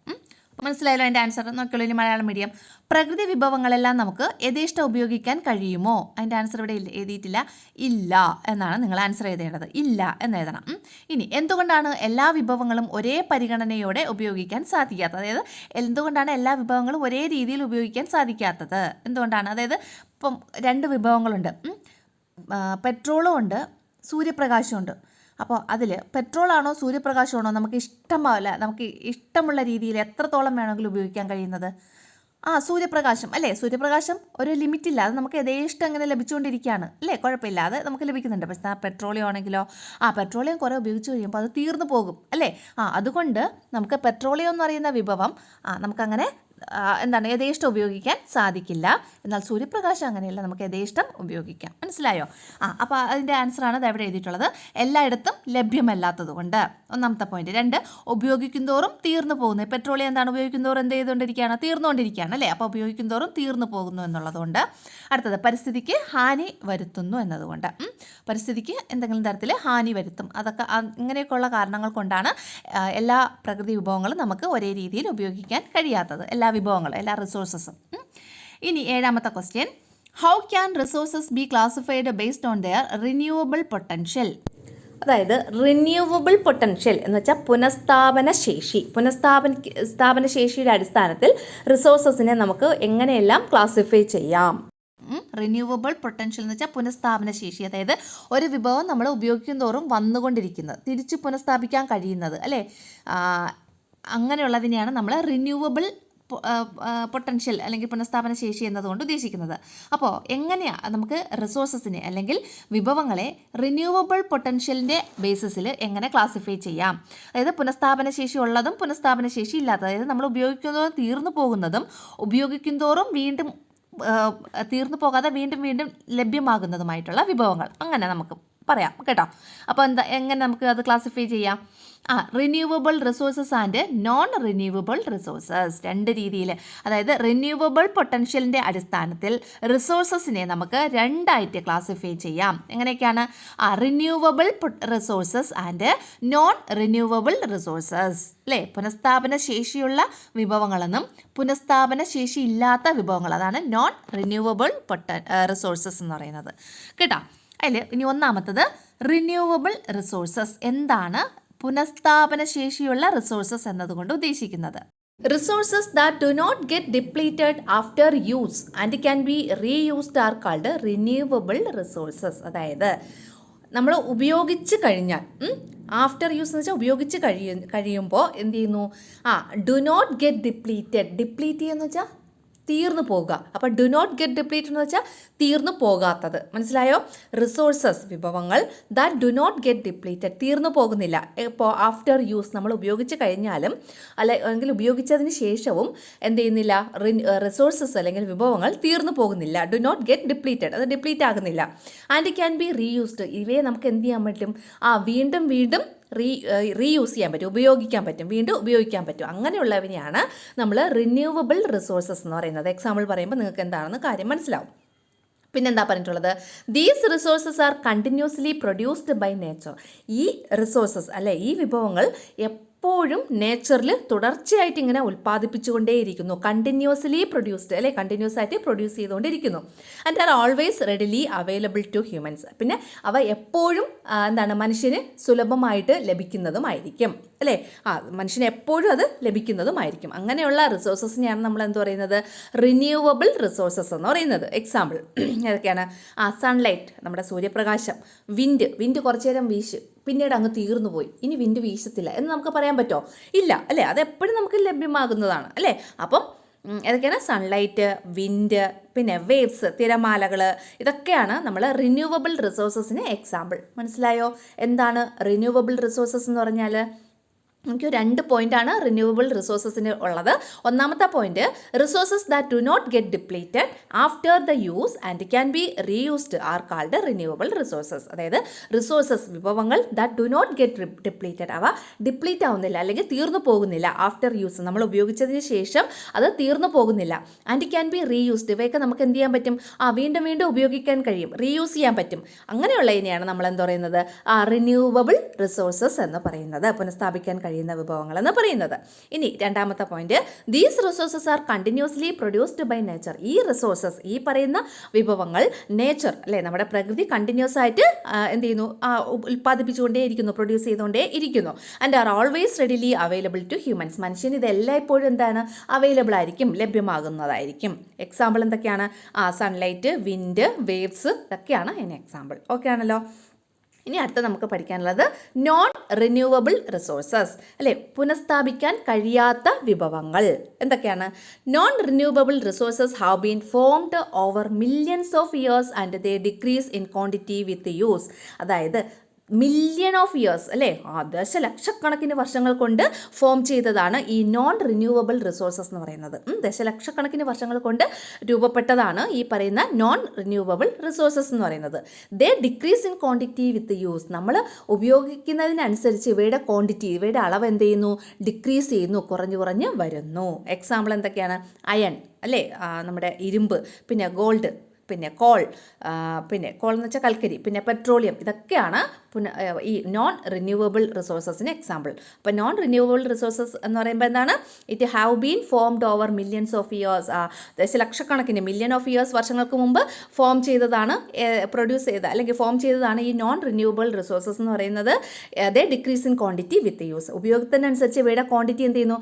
മനസ്സിലായല്ലോ എൻ്റെ ആൻസർ? നോക്കിയുള്ളൂ, ഇനി മലയാളം മീഡിയം. പ്രകൃതി വിഭവങ്ങളെല്ലാം നമുക്ക് യഥേഷ്ടം ഉപയോഗിക്കാൻ കഴിയുമോ? അതിൻ്റെ ആൻസർ ഇവിടെ എഴുതിയിട്ടില്ല. ഇല്ല എന്നാണ് നിങ്ങൾ ആൻസർ എഴുതേണ്ടത്. ഇല്ല എന്ന് എഴുതണം. ഇനി എന്തുകൊണ്ടാണ് എല്ലാ വിഭവങ്ങളും ഒരേ പരിഗണനയോടെ ഉപയോഗിക്കാൻ സാധിക്കാത്തത്? അതായത് എന്തുകൊണ്ടാണ് എല്ലാ വിഭവങ്ങളും ഒരേ രീതിയിൽ ഉപയോഗിക്കാൻ സാധിക്കാത്തത്? എന്തുകൊണ്ടാണ്? അതായത് ഇപ്പം 2 വിഭവങ്ങളുണ്ട്, പെട്രോളും ഉണ്ട്, സൂര്യപ്രകാശമുണ്ട്. അപ്പോൾ അതിൽ പെട്രോളാണോ സൂര്യപ്രകാശമാണോ നമുക്ക് ഇഷ്ടമുള്ള രീതിയിൽ എത്രത്തോളം വേണമെങ്കിലും ഉപയോഗിക്കാൻ കഴിയുന്നത്? സൂര്യപ്രകാശം, അല്ലേ? സൂര്യപ്രകാശം ഒരു ലിമിറ്റില്ല, അത് നമുക്ക് യഥേഷ്ടം അങ്ങനെ ലഭിച്ചുകൊണ്ടിരിക്കുകയാണ്, അല്ലേ? കുഴപ്പമില്ലാതെ നമുക്ക് ലഭിക്കുന്നുണ്ട്. പക്ഷേ പെട്രോളിയം ആണെങ്കിലോ പെട്രോളിയം കുറേ ഉപയോഗിച്ച് കഴിയുമ്പോൾ അത് തീർന്നു പോകും, അല്ലേ? അതുകൊണ്ട് നമുക്ക് പെട്രോളിയം എന്ന് പറയുന്ന വിഭവം നമുക്കങ്ങനെ എന്താണ് യഥേഷ്ടം ഉപയോഗിക്കാൻ സാധിക്കില്ല. എന്നാൽ സൂര്യപ്രകാശം അങ്ങനെയല്ല, നമുക്ക് യഥേഷ്ടം ഉപയോഗിക്കാം. മനസ്സിലായോ? അപ്പോൾ അതിൻ്റെ ആൻസറാണ് ഇത് എവിടെ എഴുതിയിട്ടുള്ളത്, എല്ലായിടത്തും ലഭ്യമല്ലാത്തത് കൊണ്ട്. ഒന്നാമത്തെ പോയിന്റ്. 2, ഉപയോഗിക്കുന്തോറും തീർന്നു പോകുന്നത്. പെട്രോളിയം എന്താണ് ഉപയോഗിക്കുന്തോറും എന്ത് ചെയ്തുകൊണ്ടിരിക്കുകയാണ്, തീർന്നുകൊണ്ടിരിക്കുകയാണ് അല്ലേ. അപ്പോൾ ഉപയോഗിക്കുന്തോറും തീർന്നു പോകുന്നു എന്നുള്ളതുകൊണ്ട്. അടുത്തത്, പരിസ്ഥിതിക്ക് ഹാനി വരുത്തുന്നു എന്നതുകൊണ്ട്. പരിസ്ഥിതിക്ക് എന്തെങ്കിലും തരത്തിൽ ഹാനി വരുത്തും. അതൊക്കെ ഇങ്ങനെയൊക്കെയുള്ള കാരണങ്ങൾ കൊണ്ടാണ് എല്ലാ പ്രകൃതി വിഭവങ്ങളും നമുക്ക് ഒരേ രീതിയിൽ ഉപയോഗിക്കാൻ കഴിയാത്തത്. എല്ലാ വിഭവങ്ങളും, എല്ലാ റിസോഴ്സസും. ഇനി 7ാമത്തെ question, how can resources be classified based on their renewable potential? അതായത് റിന്യൂവബിൾ പൊട്ടൻഷ്യൽ എന്ന് വെച്ചാൽ പുനഃസ്ഥാപന ശേഷിയുടെ അടിസ്ഥാനത്തിൽ റിസോഴ്സസിനെ നമുക്ക് എങ്ങനെയെല്ലാം ക്ലാസിഫൈ ചെയ്യാം? റിന്യൂവബിൾ പൊട്ടൻഷ്യൽ എന്ന് വെച്ചാൽ പുനഃസ്ഥാപന ശേഷി. അതായത് ഒരു വിഭവം നമ്മൾ ഉപയോഗിക്കും തോറും വന്നുകൊണ്ടിരിക്കുന്നത്, തിരിച്ച് പുനഃസ്ഥാപിക്കാൻ കഴിയുന്നത് അല്ലേ, അങ്ങനെയുള്ളതിനെയാണ് നമ്മൾ റിന്യൂവബിൾ പൊട്ടൻഷ്യൽ അല്ലെങ്കിൽ പുനഃസ്ഥാപന ശേഷി എന്നതുകൊണ്ട് ഉദ്ദേശിക്കുന്നത്. അപ്പോൾ എങ്ങനെയാണ് നമുക്ക് റിസോഴ്സസിനെ അല്ലെങ്കിൽ വിഭവങ്ങളെ റിന്യൂവബിൾ പൊട്ടൻഷ്യലിൻ്റെ ബേസിസിൽ എങ്ങനെ ക്ലാസിഫൈ ചെയ്യാം? അതായത് പുനഃസ്ഥാപന ശേഷി ഉള്ളതും പുനഃസ്ഥാപന ശേഷി ഇല്ലാത്തതും, അതായത് നമ്മൾ ഉപയോഗിക്കുന്നതോറും തീർന്നു പോകുന്നതും ഉപയോഗിക്കുന്തോറും വീണ്ടും തീർന്നു പോകാതെ വീണ്ടും വീണ്ടും ലഭ്യമാകുന്നതുമായിട്ടുള്ള വിഭവങ്ങൾ, അങ്ങനെ നമുക്ക് പറയാം കേട്ടോ. അപ്പോൾ എങ്ങനെ നമുക്ക് അത് ക്ലാസിഫൈ ചെയ്യാം? Renewable resources and non renewable resources. 2 രീതിയിൽ, അതായത് റിന്യൂവബിൾ പൊട്ടൻഷ്യലിൻ്റെ അടിസ്ഥാനത്തിൽ റിസോഴ്സസിനെ നമുക്ക് 2ആയിട്ട് ക്ലാസിഫൈ ചെയ്യാം. എങ്ങനെയൊക്കെയാണ്? Renewable resources and non renewable resources അല്ലേ. പുനഃസ്ഥാപന ശേഷിയുള്ള വിഭവങ്ങളെന്നും പുനഃസ്ഥാപന ശേഷി ഇല്ലാത്ത വിഭവങ്ങൾ, അതാണ് നോൺ റിന്യൂവബിൾ റിസോഴ്സസ് എന്ന് പറയുന്നത് കേട്ടോ. അതിൽ ഇനി 1ാമത്തത്, റിന്യൂവബിൾ റിസോഴ്സസ്. എന്താണ് പുനഃസ്ഥാപന ശേഷിയുള്ള റിസോഴ്സസ് എന്നതുകൊണ്ട് ഉദ്ദേശിക്കുന്നത്? Resources that do not get depleted after use and can be reused are called renewable resources. അതായത് നമ്മൾ ഉപയോഗിച്ച് കഴിഞ്ഞാൽ, ആഫ്റ്റർ യൂസ് എന്ന് വെച്ചാൽ ഉപയോഗിച്ച് കഴിയുമ്പോൾ എന്ത് ചെയ്യുന്നു, ഡു നോട്ട് ഗെറ്റ് ഡിപ്ലീറ്റ് ചെയ്യുന്ന വെച്ചാൽ തീർന്നു പോകുക. അപ്പോൾ ഡു നോട്ട് ഗെറ്റ് ഡിപ്ലീറ്റഡ് എന്ന് വെച്ചാൽ തീർന്നു പോകാത്തത്. മനസ്സിലായോ? റിസോഴ്സസ് വിഭവങ്ങൾ that do not get depleted, തീർന്നു പോകുന്നില്ല. ഇപ്പോൾ ആഫ്റ്റർ യൂസ് നമ്മൾ ഉപയോഗിച്ച് കഴിഞ്ഞാലും അല്ലെങ്കിൽ ഉപയോഗിച്ചതിന് ശേഷവും എന്ത് ചെയ്യുന്നില്ല, റിസോഴ്സസ് അല്ലെങ്കിൽ വിഭവങ്ങൾ തീർന്നു പോകുന്നില്ല. ഡു നോട്ട് ഗെറ്റ് ഡിപ്ലീറ്റഡ്, അത് ഡിപ്ലീറ്റ് ആകുന്നില്ല. ആൻഡ് ക്യാൻ ബി റീയൂസ്ഡ്, ഇവയെ നമുക്ക് എന്ത് ചെയ്യാൻ പറ്റും, വീണ്ടും വീണ്ടും റീയൂസ് ചെയ്യാൻ പറ്റും, ഉപയോഗിക്കാൻ പറ്റും, വീണ്ടും ഉപയോഗിക്കാൻ പറ്റും. അങ്ങനെയുള്ളവനെയാണ് നമ്മൾ റിന്യൂവബിൾ റിസോഴ്സസ് എന്ന് പറയുന്നത്. എക്സാമ്പിൾ പറയുമ്പോൾ നിങ്ങൾക്ക് എന്താണെന്ന് കാര്യം മനസ്സിലാവും. പിന്നെന്താ പറഞ്ഞിട്ടുള്ളത്, these resources are continuously produced by nature. ഈ റിസോഴ്സസ് അല്ലെ, ഈ വിഭവങ്ങൾ എപ്പോഴും നേച്ചറിൽ തുടർച്ചയായിട്ട് ഇങ്ങനെ ഉൽപ്പാദിപ്പിച്ചുകൊണ്ടേയിരിക്കുന്നു. കണ്ടിന്യൂസ്ലി പ്രൊഡ്യൂസ്ഡ് അല്ലെ, കണ്ടിന്യൂസ് ആയിട്ട് പ്രൊഡ്യൂസ് ചെയ്തുകൊണ്ടിരിക്കുന്നു. And are always readily available to humans. പിന്നെ അവ എപ്പോഴും മനുഷ്യന് സുലഭമായിട്ട് ലഭിക്കുന്നതുമായിരിക്കും അല്ലേ. മനുഷ്യന് എപ്പോഴും അത് ലഭിക്കുന്നതുമായിരിക്കും. അങ്ങനെയുള്ള റിസോഴ്സസിനെയാണ് നമ്മൾ എന്ത് പറയുന്നത്, റിന്യൂവബിൾ റിസോഴ്സസ് എന്ന് പറയുന്നത്. എക്സാമ്പിൾ ഏതൊക്കെയാണ്? സൺലൈറ്റ്, നമ്മുടെ സൂര്യപ്രകാശം. വിൻഡ് കുറച്ചു നേരം വീശ്, പിന്നീട് അങ്ങ് തീർന്നു പോയി, ഇനി വിൻഡ് വീശത്തില്ല എന്ന് നമുക്ക് പറയാൻ പറ്റുമോ? ഇല്ല അല്ലേ. അതെപ്പോഴും നമുക്ക് ലഭ്യമാകുന്നതാണ് അല്ലേ. അപ്പം ഏതൊക്കെയാണ്? സൺലൈറ്റ്, വിൻഡ്, പിന്നെ വേവ്സ്, തിരമാലകൾ, ഇതൊക്കെയാണ് നമ്മൾ റിന്യൂവബിൾ റിസോഴ്സസിന് എക്സാമ്പിൾ. മനസ്സിലായോ? എന്താണ് റിന്യൂവബിൾ റിസോഴ്സസ് എന്ന് പറഞ്ഞാൽ? നമുക്ക് 2 പോയിൻ്റാണ് റിന്യൂവബിൾ റിസോഴ്സസിന് ഉള്ളത്. 1ാമത്തെ point, resources that do not get depleted after the use and can be reused are called renewable resources. അതായത് റിസോഴ്സസ് വിഭവങ്ങൾ that do not get depleted, അവ ഡിപ്ലീറ്റ് ആവുന്നില്ല അല്ലെങ്കിൽ തീർന്നു പോകുന്നില്ല. ആഫ്റ്റർ യൂസ്, നമ്മൾ ഉപയോഗിച്ചതിന് ശേഷം അത് തീർന്നു പോകുന്നില്ല. ആൻഡ് ക്യാൻ ബി റീയൂസ്ഡ്, ഇവയൊക്കെ നമുക്ക് എന്ത് ചെയ്യാൻ പറ്റും, വീണ്ടും വീണ്ടും ഉപയോഗിക്കാൻ കഴിയും, റീയൂസ് ചെയ്യാൻ പറ്റും. അങ്ങനെയുള്ളതിനെയാണ് നമ്മൾ എന്ത് പറയുന്നത്, റിന്യൂവബിൾ റിസോഴ്സസ് എന്ന് പറയുന്നത്, പുനഃസ്ഥാപിക്കാൻ കഴിയുന്ന വിഭവങ്ങൾ എന്ന് പറയുന്നത്. ഇനി 2ാമത്തെ point, these resources are continuously produced by nature. ഈ റിസോഴ്സസ്, ഈ പറയുന്ന വിഭവങ്ങൾ നേച്ചർ അല്ലേ, നമ്മുടെ പ്രകൃതി കണ്ടിന്യൂസ് ആയിട്ട് എന്ത് ചെയ്യുന്നു, ഉൽപ്പാദിപ്പിച്ചുകൊണ്ടേ ഇരിക്കുന്നു, പ്രൊഡ്യൂസ് ചെയ്തുകൊണ്ടേ ഇരിക്കുന്നു. And are always readily available to humans. മനുഷ്യന് ഇതെല്ലാം എപ്പോഴും എന്താണ്, അവൈലബിൾ ആയിരിക്കും, ലഭ്യമാകുന്നതായിരിക്കും. എക്സാമ്പിൾ എന്തൊക്കെയാണ്? സൺലൈറ്റ്, വിൻഡ്, വേവ്സ്, ഇതൊക്കെയാണ് അതിന് എക്സാമ്പിൾ. ഓക്കെ ആണല്ലോ. ഇനി അടുത്ത നമുക്ക് പഠിക്കാനുള്ളത് നോൺ റിന്യൂവബിൾ റിസോഴ്സസ് അല്ലേ, പുനഃസ്ഥാപിക്കാൻ കഴിയാത്ത വിഭവങ്ങൾ എന്തൊക്കെയാണ്? Non renewable resources have been formed over millions of years and they decrease in quantity with use. അതായത് മില്യൺ ഓഫ് ഇയേഴ്സ് അല്ലേ, ദശലക്ഷക്കണക്കിന് വർഷങ്ങൾ കൊണ്ട് ഫോം ചെയ്തതാണ് ഈ നോൺ റിന്യൂവബിൾ റിസോഴ്സസ് എന്ന് പറയുന്നത്. ദശലക്ഷക്കണക്കിന് വർഷങ്ങൾ കൊണ്ട് രൂപപ്പെട്ടതാണ് ഈ പറയുന്ന നോൺ റിന്യൂവബിൾ റിസോഴ്സസ് എന്ന് പറയുന്നത്. They decrease in quantity with use. നമ്മൾ ഉപയോഗിക്കുന്നതിനനുസരിച്ച് ഇവയുടെ ക്വാണ്ടിറ്റി, ഇവയുടെ അളവ് എന്ത് ചെയ്യുന്നു, ഡിക്രീസ് ചെയ്യുന്നു, കുറഞ്ഞു കുറഞ്ഞ് വരുന്നു. എക്സാമ്പിൾ എന്തൊക്കെയാണ്? അയൺ അല്ലേ, നമ്മുടെ ഇരുമ്പ്, പിന്നെ ഗോൾഡ്, പിന്നെ കോൾ എന്ന് വെച്ചാൽ കൽക്കരി, പിന്നെ പെട്രോളിയം. ഇതൊക്കെയാണ് ഈ നോൺ റിന്യൂവബിൾ റിസോഴ്സസിന് എക്സാമ്പിൾ. അപ്പോൾ നോൺ റിന്യൂവബിൾ റിസോഴ്സസ് എന്ന് പറയുമ്പോൾ എന്താണ്? It have been formed over millions of years. ദശലക്ഷക്കണക്കിന് മില്യൺ ഓഫ് ഇയേഴ്സ് വർഷങ്ങൾക്ക് മുമ്പ് ഫോം ചെയ്തതാണ്, പ്രൊഡ്യൂസ് ചെയ്ത അല്ലെങ്കിൽ ഫോം ചെയ്തതാണ് ഈ നോൺ റിന്യൂവബിൾ റിസോഴ്സസ് എന്ന് പറയുന്നത്. They decrease in quantity with use. ഉപയോഗത്തിനനുസരിച്ച് ഇവയുടെ ക്വാണ്ടിറ്റി എന്ത് ചെയ്യുന്നു?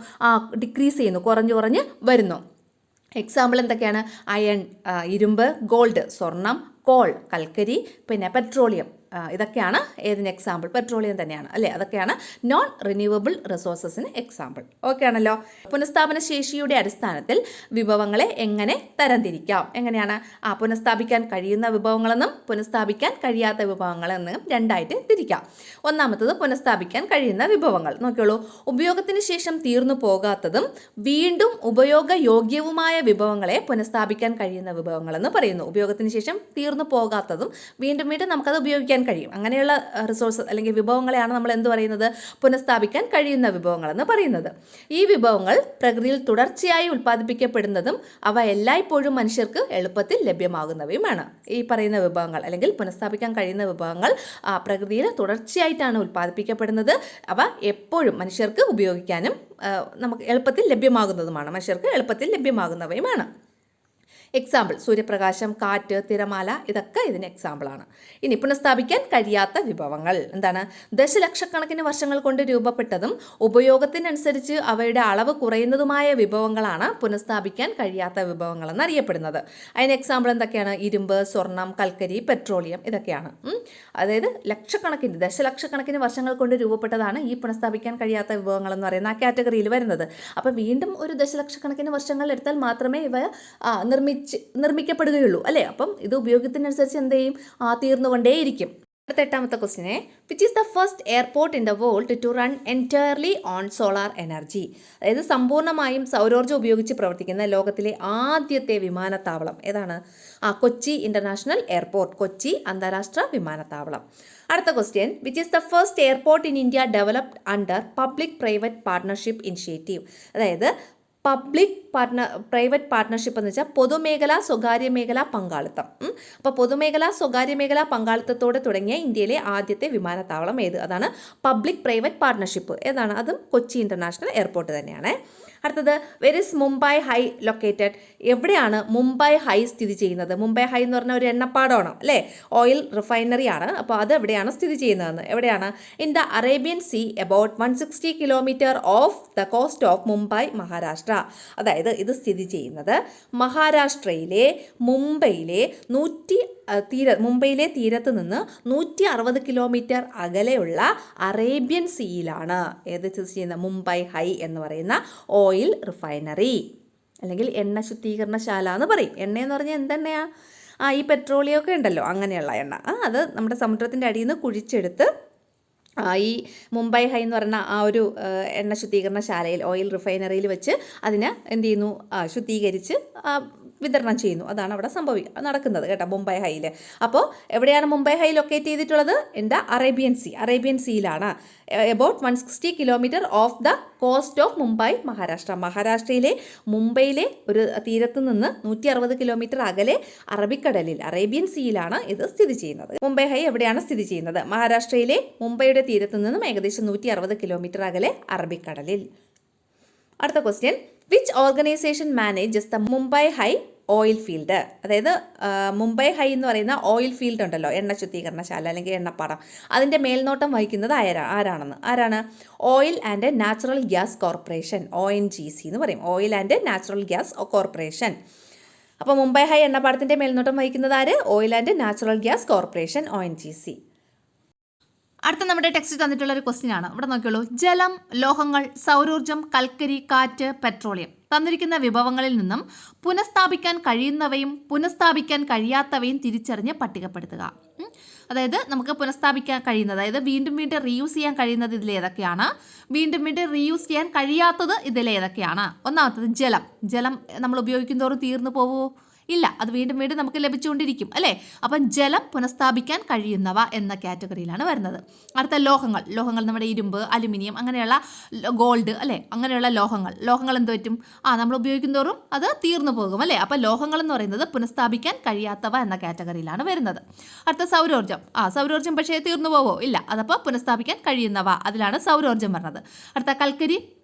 ഡിക്രീസ് ചെയ്യുന്നു, കുറഞ്ഞു കുറഞ്ഞ് വരുന്നു. എക്സാമ്പിൾ എന്തൊക്കെയാണ്? അയൺ ഇരുമ്പ്, ഗോൾഡ് സ്വർണം, കോൾ കൽക്കരി, പിന്നെ പെട്രോളിയം. ഇതൊക്കെയാണ് ഏതിന് എക്സാമ്പിൾ? പെട്രോളിയം തന്നെയാണ് അല്ലേ. അതൊക്കെയാണ് നോൺ റിന്യൂവബിൾ റിസോഴ്സസിന് എക്സാമ്പിൾ. ഓക്കെ ആണല്ലോ. പുനഃസ്ഥാപന ശേഷിയുടെ അടിസ്ഥാനത്തിൽ വിഭവങ്ങളെ എങ്ങനെ തരംതിരിക്കാം? എങ്ങനെയാണ്? പുനഃസ്ഥാപിക്കാൻ കഴിയുന്ന വിഭവങ്ങളെന്നും പുനഃസ്ഥാപിക്കാൻ കഴിയാത്ത വിഭവങ്ങളെന്നും രണ്ടായിട്ട് തിരിക്കാം. ഒന്നാമത്തത് പുനഃസ്ഥാപിക്കാൻ കഴിയുന്ന വിഭവങ്ങൾ. നോക്കിയോളൂ. ഉപയോഗത്തിന് ശേഷം തീർന്നു പോകാത്തതും വീണ്ടും ഉപയോഗയോഗ്യവുമായ വിഭവങ്ങളെ പുനഃസ്ഥാപിക്കാൻ കഴിയുന്ന വിഭവങ്ങളെന്ന് പറയുന്നു. ഉപയോഗത്തിന് ശേഷം തീർന്നു പോകാത്തതും വീണ്ടും വീണ്ടും നമുക്കത് ഉപയോഗിക്കാൻ കഴിയും. അങ്ങനെയുള്ള റിസോഴ്സ് അല്ലെങ്കിൽ വിഭവങ്ങളെയാണ് നമ്മൾ എന്ത് പറയുന്നത്? പുനഃസ്ഥാപിക്കാൻ കഴിയുന്ന വിഭവങ്ങളെന്ന് പറയുന്നത്. ഈ വിഭവങ്ങൾ പ്രകൃതിയിൽ തുടർച്ചയായി ഉൽപ്പാദിപ്പിക്കപ്പെടുന്നതും അവ എല്ലായ്പ്പോഴും മനുഷ്യർക്ക് എളുപ്പത്തിൽ ലഭ്യമാകുന്നവയുമാണ്. ഈ പറയുന്ന വിഭവങ്ങൾ അല്ലെങ്കിൽ പുനഃസ്ഥാപിക്കാൻ കഴിയുന്ന വിഭവങ്ങൾ പ്രകൃതിയിൽ തുടർച്ചയായിട്ടാണ് ഉൽപ്പാദിപ്പിക്കപ്പെടുന്നത്. അവ എപ്പോഴും മനുഷ്യർക്ക് ഉപയോഗിക്കാനും നമുക്ക് എളുപ്പത്തിൽ ലഭ്യമാകുന്നതുമാണ്. മനുഷ്യർക്ക് എളുപ്പത്തിൽ ലഭ്യമാകുന്നവയുമാണ്. എക്സാമ്പിൾ സൂര്യപ്രകാശം, കാറ്റ്, തിരമാല. ഇതൊക്കെ ഇതിന് എക്സാമ്പിളാണ്. ഇനി പുനഃസ്ഥാപിക്കാൻ കഴിയാത്ത വിഭവങ്ങൾ എന്താണ്? ദശലക്ഷക്കണക്കിന് വർഷങ്ങൾ കൊണ്ട് രൂപപ്പെട്ടതും ഉപയോഗത്തിനനുസരിച്ച് അവയുടെ അളവ് കുറയുന്നതുമായ വിഭവങ്ങളാണ് പുനഃസ്ഥാപിക്കാൻ കഴിയാത്ത വിഭവങ്ങൾ എന്നറിയപ്പെടുന്നത്. അതിന് എക്സാമ്പിൾ എന്തൊക്കെയാണ്? ഇരുമ്പ്, സ്വർണം, കൽക്കരി, പെട്രോളിയം. ഇതൊക്കെയാണ്. അതായത് ദശലക്ഷക്കണക്കിന് വർഷങ്ങൾ കൊണ്ട് രൂപപ്പെട്ടതാണ് ഈ പുനഃസ്ഥാപിക്കാൻ കഴിയാത്ത വിഭവങ്ങൾ എന്ന് പറയുന്ന ആ കാറ്റഗറിയിൽ വരുന്നത്. അപ്പോൾ വീണ്ടും ഒരു ദശലക്ഷക്കണക്കിന് വർഷങ്ങൾ എടുത്താൽ മാത്രമേ ഇവ നിർമ്മിക്കപ്പെടുകയുള്ളൂ അല്ലേ. അപ്പം ഇത് ഉപയോഗത്തിനനുസരിച്ച് എന്ത് ചെയ്യും? തീർന്നുകൊണ്ടേയിരിക്കും. അടുത്ത 8ാമത്തെ ക്വസ്റ്റിനെ, which is the first airport in the world to run entirely on solar energy? അതായത് സമ്പൂർണ്ണമായും സൗരോർജ്ജം ഉപയോഗിച്ച് പ്രവർത്തിക്കുന്ന ലോകത്തിലെ ആദ്യത്തെ വിമാനത്താവളം ഏതാണ്? കൊച്ചി ഇൻ്റർനാഷണൽ എയർപോർട്ട്, കൊച്ചി അന്താരാഷ്ട്ര വിമാനത്താവളം. അടുത്ത question, which is the first airport in India developed under public private partnership initiative? അതായത് പ്രൈവറ്റ് പാർട്ട്ണർഷിപ്പ് എന്ന് വെച്ചാൽ പൊതുമേഖല സ്വകാര്യ മേഖല പങ്കാളിത്തം. അപ്പോൾ പൊതുമേഖല സ്വകാര്യ മേഖല പങ്കാളിത്തത്തോടെ തുടങ്ങിയ ഇന്ത്യയിലെ ആദ്യത്തെ വിമാനത്താവളം ഏത്? അതാണ് പബ്ലിക് പ്രൈവറ്റ് പാർട്ട്ണർഷിപ്പ്. ഏതാണ്? അതും കൊച്ചി ഇൻ്റർനാഷണൽ എയർപോർട്ട് തന്നെയാണ്. അടുത്തത്, where is Mumbai high located? എവിടെയാണ് മുംബൈ ഹൈ സ്ഥിതി ചെയ്യുന്നത്? മുംബൈ ഹൈ എന്ന് പറഞ്ഞാൽ ഒരു എണ്ണപ്പാടമാണ് അല്ലേ, ഓയിൽ റിഫൈനറി ആണ്. അപ്പോൾ അത് എവിടെയാണ് സ്ഥിതി ചെയ്യുന്നതെന്ന്? എവിടെയാണ്? In the Arabian Sea about 160 kilometre of the coast of Mumbai, Maharashtra. അതായത് ഇത് സ്ഥിതി ചെയ്യുന്നത് മഹാരാഷ്ട്രയിലെ മുംബൈയിലെ തീരത്ത് നിന്ന് 160 കിലോമീറ്റർ അകലെയുള്ള അറേബ്യൻ സീയിലാണ്. ഏത് സ്ഥിതി ചെയ്യുന്ന? മുംബൈ ഹൈ എന്ന് പറയുന്ന ഓയിൽ റിഫൈനറി അല്ലെങ്കിൽ എണ്ണ ശുദ്ധീകരണശാല എന്ന് പറയും. എണ്ണയെന്ന് പറഞ്ഞാൽ എന്തെണ്ണയാണ്? ഈ പെട്രോളിയം ഒക്കെ ഉണ്ടല്ലോ, അങ്ങനെയുള്ള എണ്ണ. അത് നമ്മുടെ സമുദ്രത്തിൻ്റെ അടിയിൽ നിന്ന് കുഴിച്ചെടുത്ത് ഈ മുംബൈ ഹൈ എന്ന് പറയുന്ന ആ ഒരു എണ്ണ ശുദ്ധീകരണശാലയിൽ, ഓയിൽ റിഫൈനറിയിൽ വെച്ച് അതിനെ എന്ത് ചെയ്യുന്നു? ശുദ്ധീകരിച്ച് വിതരണം ചെയ്യുന്നു. അതാണ് അവിടെ നടക്കുന്നത് കേട്ടോ, മുംബൈ ഹൈയിൽ. അപ്പോൾ എവിടെയാണ് മുംബൈ ഹൈ ലൊക്കേറ്റ് ചെയ്തിട്ടുള്ളത്? ഇൻ ദ അറേബ്യൻ സീയിലാണ്. About 160 kilometre of the coast of Mumbai, Maharashtra. മഹാരാഷ്ട്രയിലെ മുംബൈയിലെ ഒരു തീരത്ത് നിന്ന് 160 കിലോമീറ്റർ അകലെ അറബിക്കടലിൽ, അറേബ്യൻ സീയിലാണ് ഇത് സ്ഥിതി ചെയ്യുന്നത്. മുംബൈ ഹൈ എവിടെയാണ് സ്ഥിതി ചെയ്യുന്നത്? മഹാരാഷ്ട്രയിലെ മുംബൈയുടെ തീരത്ത് നിന്നും ഏകദേശം 160 കിലോമീറ്റർ അകലെ അറബിക്കടലിൽ. അടുത്ത question, which organisation manages the Mumbai high oil field? അതായത് മുംബൈ ഹൈ എന്ന് പറയുന്ന ഓയിൽ ഫീൽഡ് ഉണ്ടല്ലോ, എണ്ണ ശുദ്ധീകരണശാല അല്ലെങ്കിൽ എണ്ണപ്പാടം, അതിൻ്റെ മേൽനോട്ടം വഹിക്കുന്നത് ആരാണ്? Oil and natural gas corporation, ONGC എന്ന് പറയും, oil and natural gas corporation. അപ്പോൾ മുംബൈ ഹൈ എണ്ണപ്പാടത്തിൻ്റെ മേൽനോട്ടം വഹിക്കുന്നത് ആര്? Oil and natural gas corporation, ONGC. അടുത്ത നമ്മുടെ ടെക്സ്റ്റ് തന്നിട്ടുള്ള ഒരു ക്വസ്റ്റ്യൻ ആണ്. ഇവിടെ നോക്കിയോളൂ. ജലം, ലോഹങ്ങൾ, സൗരോർജ്ജം, കൽക്കരി, കാറ്റ്, പെട്രോളിയം തന്നിരിക്കുന്ന വിഭവങ്ങളിൽ നിന്നും പുനഃസ്ഥാപിക്കാൻ കഴിയുന്നവയും പുനഃസ്ഥാപിക്കാൻ കഴിയാത്തവയും തിരിച്ചറിഞ്ഞ് പട്ടികപ്പെടുത്തുക. അതായത് നമുക്ക് പുനഃസ്ഥാപിക്കാൻ കഴിയുന്നത്, അതായത് വീണ്ടും വീണ്ടും റീയൂസ് ചെയ്യാൻ കഴിയുന്നത് ഇതിലേതൊക്കെയാണ്, വീണ്ടും വീണ്ടും റീയൂസ് ചെയ്യാൻ കഴിയാത്തത് ഇതിലേതൊക്കെയാണ്. ഒന്നാമത്തത് ജലം. ജലം നമ്മൾ ഉപയോഗിക്കും തോറും തീർന്നു പോവോ? ഇല്ല, അത് വീണ്ടും വീണ്ടും നമുക്ക് ലഭിച്ചുകൊണ്ടിരിക്കും അല്ലേ. അപ്പം ജലം പുനഃസ്ഥാപിക്കാൻ കഴിയുന്നവ എന്ന കാറ്റഗറിയിലാണ് വരുന്നത്. അടുത്ത ലോഹങ്ങൾ. ലോഹങ്ങൾ നമ്മുടെ ഇരുമ്പ്, അലുമിനിയം, അങ്ങനെയുള്ള ഗോൾഡ് അല്ലേ, അങ്ങനെയുള്ള ലോഹങ്ങൾ എന്ത് പറ്റും? നമ്മൾ ഉപയോഗിക്കും തോറും അത് തീർന്നു പോകും അല്ലേ. അപ്പം ലോഹങ്ങൾ എന്ന് പറയുന്നത് പുനഃസ്ഥാപിക്കാൻ കഴിയാത്തവ എന്ന കാറ്റഗറിയിലാണ് വരുന്നത്. അടുത്ത സൗരോർജ്ജം. സൗരോർജ്ജം പക്ഷേ തീർന്നു പോവോ? ഇല്ല, അതപ്പോൾ പുനഃസ്ഥാപിക്കാൻ കഴിയുന്നവ, അതിലാണ് സൗരോർജ്ജം വരുന്നത്. അടുത്ത കൽക്കരി.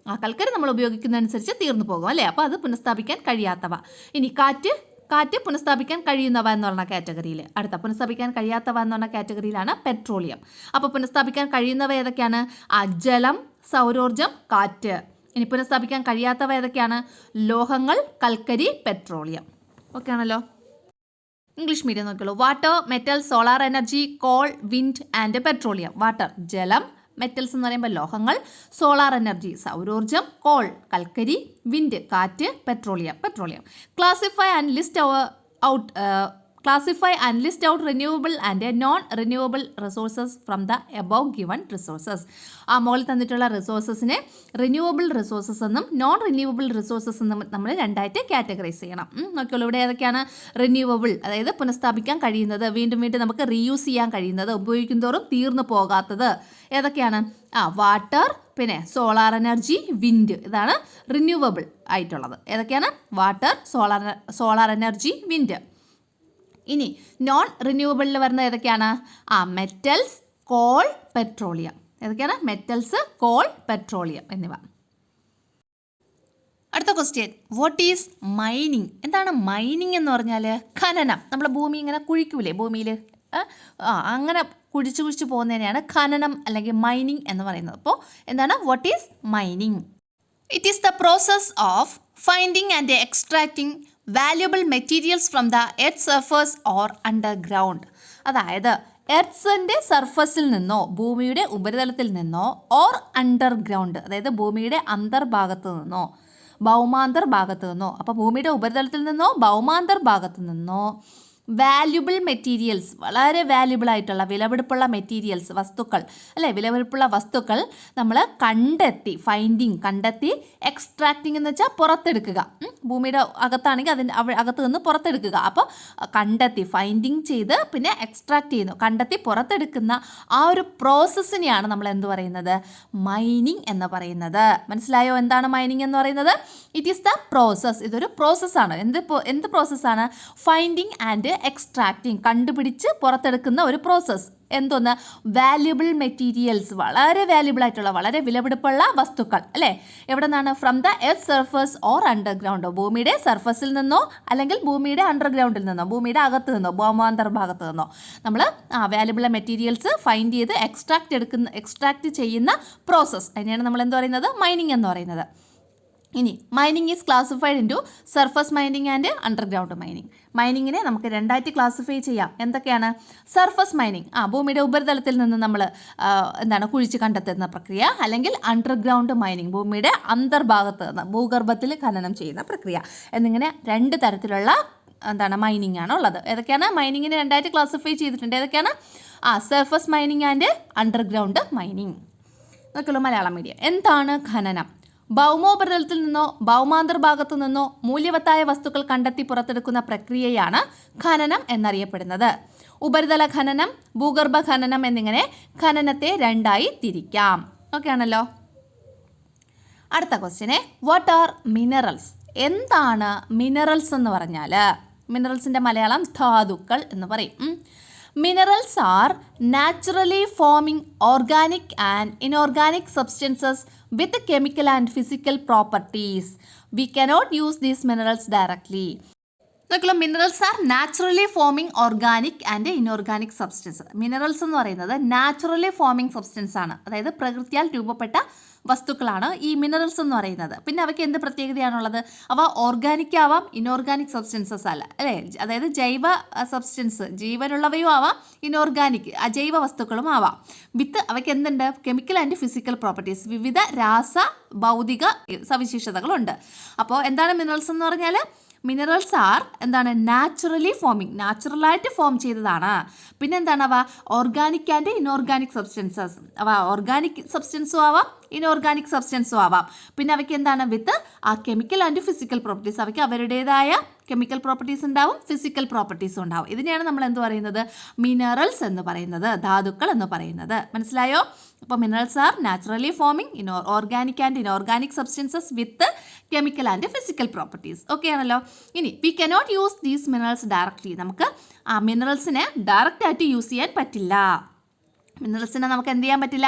കൽക്കരി നമ്മൾ ഉപയോഗിക്കുന്നതനുസരിച്ച് തീർന്നു പോകും അല്ലേ, അപ്പോൾ അത് പുനഃസ്ഥാപിക്കാൻ കഴിയാത്തവ. ഇനി കാറ്റ് പുനഃസ്ഥാപിക്കാൻ കഴിയുന്നവ എന്ന് പറഞ്ഞ കാറ്റഗറിയിൽ. അടുത്ത പുനഃസ്ഥാപിക്കാൻ കഴിയാത്തവ എന്ന് പറഞ്ഞ കാറ്റഗറിയിലാണ് പെട്രോളിയം. അപ്പോൾ പുനഃസ്ഥാപിക്കാൻ കഴിയുന്നവ ഏതൊക്കെയാണ്? ജലം, സൗരോർജ്ജം, കാറ്റ്. ഇനി പുനഃസ്ഥാപിക്കാൻ കഴിയാത്തവ ഏതൊക്കെയാണ്? ലോഹങ്ങൾ, കൽക്കരി, പെട്രോളിയം. ഓക്കെ ആണല്ലോ. ഇംഗ്ലീഷ് മീഡിയം നോക്കിയുള്ളൂ. Water, metal, solar energy, coal, wind and petroleum. Water ജലം, മെറ്റൽസ് എന്ന് പറയുമ്പോൾ ലോഹങ്ങൾ, സോളാർ എനർജി സൗരോർജ്ജം, കോൾ കൽക്കരി, വിൻഡ് കാറ്റ്, petroleum. Classify and list out renewable and non renewable resources from the above given resources. മുകളിൽ തന്നിട്ടുള്ള റിസോഴ്സസിനെ റിന്യൂവബിൾ റിസോഴ്സസ് എന്നും നോൺ റിന്യൂവബിൾ റിസോഴ്സസ് എന്നും നമ്മൾ രണ്ടായിട്ട് കാറ്റഗറൈസ് ചെയ്യണം. നോക്കിയോളൂ, ഇവിടെ ഏതൊക്കെയാണ് റിന്യൂവബിൾ, അതായത് പുനഃസ്ഥാപിക്കാൻ കഴിയുന്നത്, വീണ്ടും വീണ്ടും നമുക്ക് റീയൂസ് ചെയ്യാൻ കഴിയുന്നത്, ഉപയോഗിക്കും തോറും തീർന്നു പോകാത്തത് ഏതൊക്കെയാണ്? വാട്ടർ, പിന്നെ സോളാർ എനർജി, വിൻഡ്. ഇതാണ് റിന്യൂവബിൾ ആയിട്ടുള്ളത്. ഏതൊക്കെയാണ്? Water, solar energy, wind. ഇനി നോൺ റിന്യൂവബിളിൽ വരുന്ന ഏതൊക്കെയാണ്? Metals, call, petroleum. ഏതൊക്കെയാണ്? മെറ്റൽസ്, കോൾ, പെട്രോളിയം എന്നിവ. അടുത്ത ക്വസ്റ്റ്യൻ, വാട്ട് ഈസ് മൈനിങ്? എന്താണ് മൈനിങ് എന്ന് പറഞ്ഞാൽ? ഖനനം. നമ്മൾ ഭൂമി ഇങ്ങനെ കുഴിക്കൂലേ, ഭൂമിയിൽ അങ്ങനെ കുഴിച്ച് പോകുന്നതിനെയാണ് ഖനനം അല്ലെങ്കിൽ മൈനിങ് എന്ന് പറയുന്നത്. അപ്പോൾ എന്താണ് what is mining? It is the process of finding and extracting valuable materials from the earth surface or underground. അതായത് എർത്തിൻ്റെ സർഫസിൽ നിന്നോ ഭൂമിയുടെ ഉപരിതലത്തിൽ നിന്നോ ഓർ അണ്ടർഗ്രൗണ്ട്, അതായത് ഭൂമിയുടെ അന്തർഭാഗത്ത് നിന്നോ ഭൗമാന്തർ ഭാഗത്ത് നിന്നോ, അപ്പോൾ ഭൂമിയുടെ ഉപരിതലത്തിൽ നിന്നോ ഭൗമാന്തർ ഭാഗത്ത് നിന്നോ വാല്യുബിൾ മെറ്റീരിയൽസ്, വളരെ വാല്യുബിൾ ആയിട്ടുള്ള വിലപിടിപ്പുള്ള മെറ്റീരിയൽസ്, വസ്തുക്കൾ അല്ലേ, വിലപിടിപ്പുള്ള വസ്തുക്കൾ നമ്മൾ കണ്ടെത്തി, എക്സ്ട്രാക്റ്റിംഗ് എന്ന് വെച്ചാൽ പുറത്തെടുക്കുക. ഭൂമിയുടെ അകത്താണെങ്കിൽ അതിൻ്റെ അകത്ത് നിന്ന് പുറത്തെടുക്കുക. അപ്പോൾ കണ്ടെത്തി, ഫൈൻഡിങ് ചെയ്ത് പിന്നെ എക്സ്ട്രാക്ട് ചെയ്യുന്നു, കണ്ടെത്തി പുറത്തെടുക്കുന്ന ആ ഒരു പ്രോസസ്സിനെയാണ് നമ്മൾ എന്ത് പറയുന്നത്? മൈനിങ് എന്ന് പറയുന്നത്. മനസ്സിലായോ എന്താണ് മൈനിങ് എന്ന് പറയുന്നത്? It is the process. ഇതൊരു പ്രോസസ്സാണ്. എന്ത് പ്രോസസ്സാണ്? ഫൈൻഡിങ് ആൻഡ് എക്സ്ട്രാക്റ്റിംഗ്, കണ്ടുപിടിച്ച് പുറത്തെടുക്കുന്ന ഒരു പ്രോസസ്സ്. എന്തോന്ന്? വാല്യുബിൾ മെറ്റീരിയൽസ്, വളരെ വാല്യുബിൾ ആയിട്ടുള്ള, വളരെ വിലപിടിപ്പുള്ള വസ്തുക്കൾ അല്ലേ. എവിടെ നിന്നാണ്? From the earth surface or underground, ഭൂമിയുടെ സർഫസിൽ നിന്നോ അല്ലെങ്കിൽ ഭൂമിയുടെ അണ്ടർഗ്രൗണ്ടിൽ നിന്നോ, ഭൂമിയുടെ അകത്ത് നിന്നോ ഭൗമാന്തർ ഭാഗത്ത് നിന്നോ നമ്മൾ വാല്യുബിൾ മെറ്റീരിയൽസ് ഫൈൻഡ് ചെയ്ത് എക്സ്ട്രാക്ട് ചെയ്യുന്ന പ്രോസസ്സ്, അതിനെയാണ് നമ്മൾ എന്ത് പറയുന്നത്? മൈനിങ് എന്ന് പറയുന്നത്. ഇനി mining is classified into surface mining and underground mining. മൈനിങ്ങിനെ നമുക്ക് രണ്ടായിട്ട് ക്ലാസിഫൈ ചെയ്യാം. എന്തൊക്കെയാണ്? സർഫസ് മൈനിങ്, ഭൂമിയുടെ ഉപരിതലത്തിൽ നിന്ന് നമ്മൾ കുഴിച്ച് കണ്ടെത്തുന്ന പ്രക്രിയ, അല്ലെങ്കിൽ അണ്ടർഗ്രൗണ്ട് മൈനിങ്, ഭൂമിയുടെ അന്തർഭാഗത്ത് നിന്ന് ഭൂഗർഭത്തിൽ ഖനനം ചെയ്യുന്ന പ്രക്രിയ എന്നിങ്ങനെ രണ്ട് തരത്തിലുള്ള മൈനിങ് ആണ് ഉള്ളത്. ഏതൊക്കെയാണ്? മൈനിങ്ങിനെ രണ്ടായിട്ട് ക്ലാസിഫൈ ചെയ്തിട്ടുണ്ട്. ഏതൊക്കെയാണ്? Surface mining and underground mining. അതൊക്കെയുള്ള മലയാളം മീഡിയം. എന്താണ് ഖനനം? ഭൗമോപരിതലത്തിൽ നിന്നോ ഭൗമാന്തർ ഭാഗത്തു നിന്നോ മൂല്യവത്തായ വസ്തുക്കൾ കണ്ടെത്തി പുറത്തെടുക്കുന്ന പ്രക്രിയയാണ് ഖനനം എന്നറിയപ്പെടുന്നത്. ഉപരിതല ഖനനം, ഭൂഗർഭ ഖനനം എന്നിങ്ങനെ ഖനനത്തെ രണ്ടായി തിരിക്കാം. ഓക്കെ ആണല്ലോ. അടുത്ത ക്വസ്റ്റ്യന്, വാട്ട് ആർ മിനറൽസ്? എന്താണ് മിനറൽസ് എന്ന് പറഞ്ഞാൽ? മിനറൽസിൻ്റെ മലയാളം ധാതുക്കൾ എന്ന് പറയും. Minerals are naturally forming organic and inorganic substances with chemical and physical properties. We cannot use these minerals directly. നോക്കിയാലോ, minerals are naturally forming organic and inorganic substance. Minerals എന്ന് പറയുന്നത് naturally foaming substance ആണ്, അതായത് പ്രകൃതിയാൽ രൂപപ്പെട്ട വസ്തുക്കളാണ് ഈ minerals എന്ന് പറയുന്നത്. പിന്നെ അവയ്ക്ക് എന്ത് പ്രത്യേകതയാണുള്ളത്? അവ ഓർഗാനിക് ആവാം, ഇൻഓർഗാനിക് സബ്സ്റ്റൻസസ് അല്ല, അല്ലേ? അതായത് ജൈവ സബ്സ്റ്റൻസ്, ജീവനുള്ളവയും ആവാം, ഇൻഓർഗാനിക് അജൈവ വസ്തുക്കളും ആവാം. വിത്ത് അവയ്ക്ക് എന്തുണ്ട്? കെമിക്കൽ ആൻഡ് ഫിസിക്കൽ പ്രോപ്പർട്ടീസ്, വിവിധ രാസ ഭൗതിക സവിശേഷതകളുണ്ട്. അപ്പോൾ എന്താണ് മിനറൽസ് എന്ന് പറഞ്ഞാൽ? മിനറൽസ് ആർ എന്താണ്? നാച്ചുറലി ഫോമിങ്, നാച്ചുറലായിട്ട് ഫോം ചെയ്തതാണ്. പിന്നെ എന്താണ് അവ? ഓർഗാനിക് ആൻഡ് ഇൻഓർഗാനിക് സബ്സ്റ്റൻസസ്, അവ ഓർഗാനിക് സബ്സ്റ്റൻസും ആവാം, ഇൻഓർഗാനിക് സബ്സ്റ്റൻസും ആവാം. പിന്നെ അവയ്ക്ക് എന്താണ്? വിത്ത് ആ കെമിക്കൽ ആൻഡ് ഫിസിക്കൽ പ്രോപ്പർട്ടീസ്, അവയ്ക്ക് അവരുടേതായ കെമിക്കൽ പ്രോപ്പർട്ടീസ് ഉണ്ടാവും, ഫിസിക്കൽ പ്രോപ്പർട്ടീസും ഉണ്ടാവും. ഇതിനെയാണ് നമ്മൾ എന്ത് പറയുന്നത്? മിനറൽസ് എന്ന് പറയുന്നത്, ധാതുക്കൾ എന്ന് പറയുന്നത്. മനസ്സിലായോ? അപ്പോൾ minerals are naturally forming organic and inorganic substances with chemical and physical properties. Okay ആണല്ലോ. ഇനി we cannot use these minerals directly, നമുക്ക് ആ മിനറൽസിനെ ഡയറക്റ്റ് ആയിട്ട് യൂസ് ചെയ്യാൻ പറ്റില്ല. മിനറൽസിനെ നമുക്ക് എന്ത് ചെയ്യാൻ പറ്റില്ല?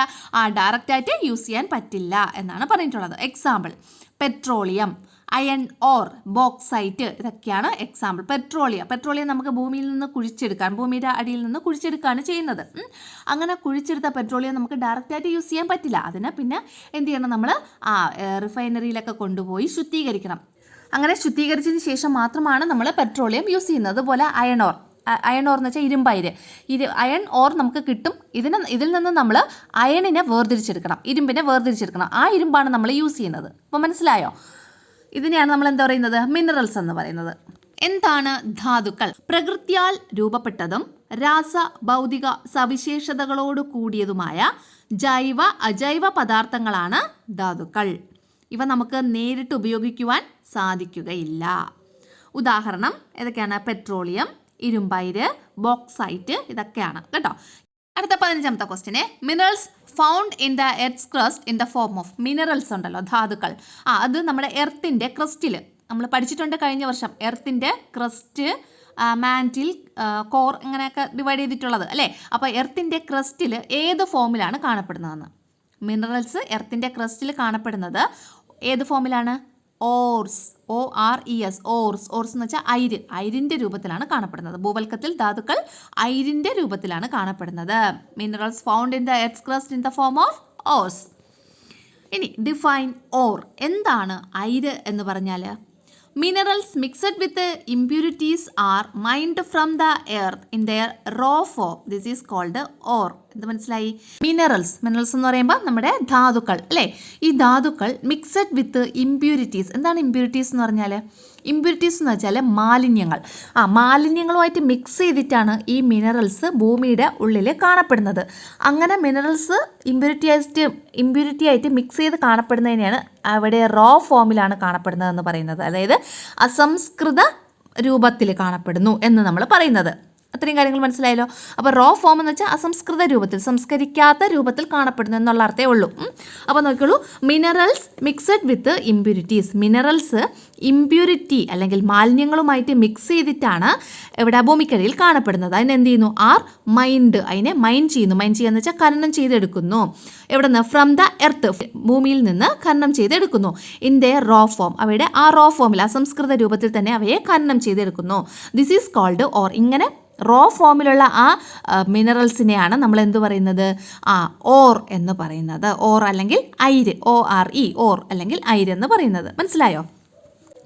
ഡയറക്റ്റ് ആയിട്ട് യൂസ് ചെയ്യാൻ പറ്റില്ല എന്നാണ് പറഞ്ഞിട്ടുള്ളത്. Example: petroleum, iron ore, bauxite, ഇതൊക്കെയാണ് എക്സാമ്പിൾ. പെട്രോളിയം നമുക്ക് ഭൂമിയിൽ നിന്ന് കുഴിച്ചെടുക്കാൻ, ഭൂമിയുടെ അടിയിൽ നിന്ന് കുഴിച്ചെടുക്കുകയാണ് ചെയ്യുന്നത്. അങ്ങനെ കുഴിച്ചെടുത്ത പെട്രോളിയം നമുക്ക് ഡയറക്റ്റായിട്ട് യൂസ് ചെയ്യാൻ പറ്റില്ല. അതിന് പിന്നെ എന്ത് ചെയ്യണം? നമ്മൾ റിഫൈനറിയിലൊക്കെ കൊണ്ടുപോയി ശുദ്ധീകരിക്കണം. അങ്ങനെ ശുദ്ധീകരിച്ചതിന് ശേഷം മാത്രമാണ് നമ്മൾ പെട്രോളിയം യൂസ് ചെയ്യുന്നത്. അതുപോലെ അയൺ ഓർ എന്ന് വെച്ചാൽ ഇരുമ്പയിര്. അയൺ ഓർ നമുക്ക് കിട്ടും. ഇതിൽ നിന്ന് നമ്മൾ അയണിനെ വേർതിരിച്ചെടുക്കണം, ഇരുമ്പിനെ വേർതിരിച്ചെടുക്കണം. ആ ഇരുമ്പാണ് നമ്മൾ യൂസ് ചെയ്യുന്നത്. അപ്പോൾ മനസ്സിലായോ? ഇതിനെയാണ് നമ്മൾ എന്താ പറയുന്നത്? മിനറൽസ് എന്ന് പറയുന്നത്. എന്താണ് ധാതുക്കൾ? പ്രകൃത്യാൽ രൂപപ്പെട്ടതും രാസ ഭൗതിക സവിശേഷതകളോട് കൂടിയതുമായ ജൈവ അജൈവ പദാർത്ഥങ്ങളാണ് ധാതുക്കൾ. ഇവ നമുക്ക് നേരിട്ട് ഉപയോഗിക്കുവാൻ സാധിക്കുകയില്ല. ഉദാഹരണം ഏതൊക്കെയാണ്? പെട്രോളിയം, ഇരുമ്പയിര്, ബോക്സൈറ്റ്, ഇതൊക്കെയാണ് കേട്ടോ. അടുത്ത 15ാമത്തെ ക്വസ്റ്റ്യന്, minerals found in the earth's crust in the form of. Minerals ഉണ്ടല്ലോ, ധാതുക്കൾ, അത് നമ്മുടെ എർത്തിൻ്റെ ക്രസ്റ്റിൽ നമ്മൾ പഠിച്ചിട്ടുണ്ട് കഴിഞ്ഞ വർഷം. എർത്തിൻ്റെ ക്രസ്റ്റ്, മാൻറ്റിൽ, കോർ, ഇങ്ങനെയൊക്കെ ഡിവൈഡ് ചെയ്തിട്ടുള്ളത് അല്ലേ? അപ്പോൾ എർത്തിൻ്റെ ക്രസ്റ്റിൽ ഏത് ഫോമിലാണ് കാണപ്പെടുന്നതെന്ന്? മിനറൽസ് എർത്തിൻ്റെ ക്രസ്റ്റിൽ കാണപ്പെടുന്നത് ഏത് ഫോമിലാണ്? ഓർസ്, ORES, ഓർസ് എന്ന് വെച്ചാൽ അയിരിൻ്റെ രൂപത്തിലാണ് കാണപ്പെടുന്നത്. ഭൂവൽക്കത്തിൽ ധാതുക്കൾ അയിരിൻ്റെ രൂപത്തിലാണ് കാണപ്പെടുന്നത്. Minerals found in the earth's crust in the form of ores. ഇനി ഡിഫൈൻ ഓർ. എന്താണ് അയിര് എന്ന് പറഞ്ഞാൽ? Minerals mixed with impurities are mined from the earth in their raw form. This is called ore. എന്ത് മനസ്സിലായി? മിനറൽസ് എന്ന് പറയുമ്പോൾ നമ്മുടെ ധാതുക്കൾ അല്ലേ? ഈ ധാതുക്കൾ മിക്സഡ് വിത്ത് ഇംപ്യൂരിറ്റീസ്. എന്താണ് ഇംപ്യൂരിറ്റീസ് എന്ന് പറഞ്ഞാൽ? ഇംപ്യൂരിറ്റീസ് എന്ന് വെച്ചാൽ മാലിന്യങ്ങൾ. മാലിന്യങ്ങളുമായിട്ട് മിക്സ് ചെയ്തിട്ടാണ് ഈ മിനറൽസ് ഭൂമിയുടെ ഉള്ളിൽ കാണപ്പെടുന്നത്. അങ്ങനെ മിനറൽസ് ഇംപ്യൂരിറ്റി ആയിട്ട് മിക്സ് ചെയ്ത് കാണപ്പെടുന്നതിനെയാണ് അവിടെ റോ ഫോമിലാണ് കാണപ്പെടുന്നതെന്ന് പറയുന്നത്. അതായത് അസംസ്കൃത രൂപത്തിൽ കാണപ്പെടുന്നു എന്ന് നമ്മൾ പറയുന്നത്. അത്രയും കാര്യങ്ങൾ മനസ്സിലായല്ലോ. അപ്പോൾ റോ ഫോം എന്ന് വെച്ചാൽ അസംസ്കൃത രൂപത്തിൽ, സംസ്കരിക്കാത്ത രൂപത്തിൽ കാണപ്പെടുന്നു എന്നുള്ള അർത്ഥമേ ഉള്ളൂ. അപ്പോൾ നോക്കിയോളൂ, minerals mixed with impurities. Minerals impurity അല്ലെങ്കിൽ മാലിന്യങ്ങളുമായിട്ട് മിക്സ് ചെയ്തിട്ടാണ് ഇവിടെ ഭൂമിക്കടിയിൽ കാണപ്പെടുന്നത്. അതിനെന്ത് ചെയ്യുന്നു? അതിനെ മൈൻ ചെയ്യുന്നു. മൈൻ ചെയ്യാന്ന് വെച്ചാൽ ഖനനം ചെയ്തെടുക്കുന്നു. എവിടെ നിന്ന്? ഫ്രം ദ എർത്ത്, ഭൂമിയിൽ നിന്ന് ഖനനം ചെയ്തെടുക്കുന്നു. ഇൻ ദ റോ ഫോം, അവയുടെ ആ റോ ഫോമിൽ അസംസ്കൃത രൂപത്തിൽ തന്നെ അവയെ ഖനനം ചെയ്തെടുക്കുന്നു. This is called ore. ഇങ്ങനെ റോ ഫോമിലുള്ള ആ മിനറൽസിനെയാണ് നമ്മൾ എന്ത് പറയുന്നത്? ഓർ എന്ന് പറയുന്നത്. ഓർ അല്ലെങ്കിൽ അയിര്, ORE, ഓർ അല്ലെങ്കിൽ അയിര് എന്ന് പറയുന്നത്. മനസ്സിലായോ?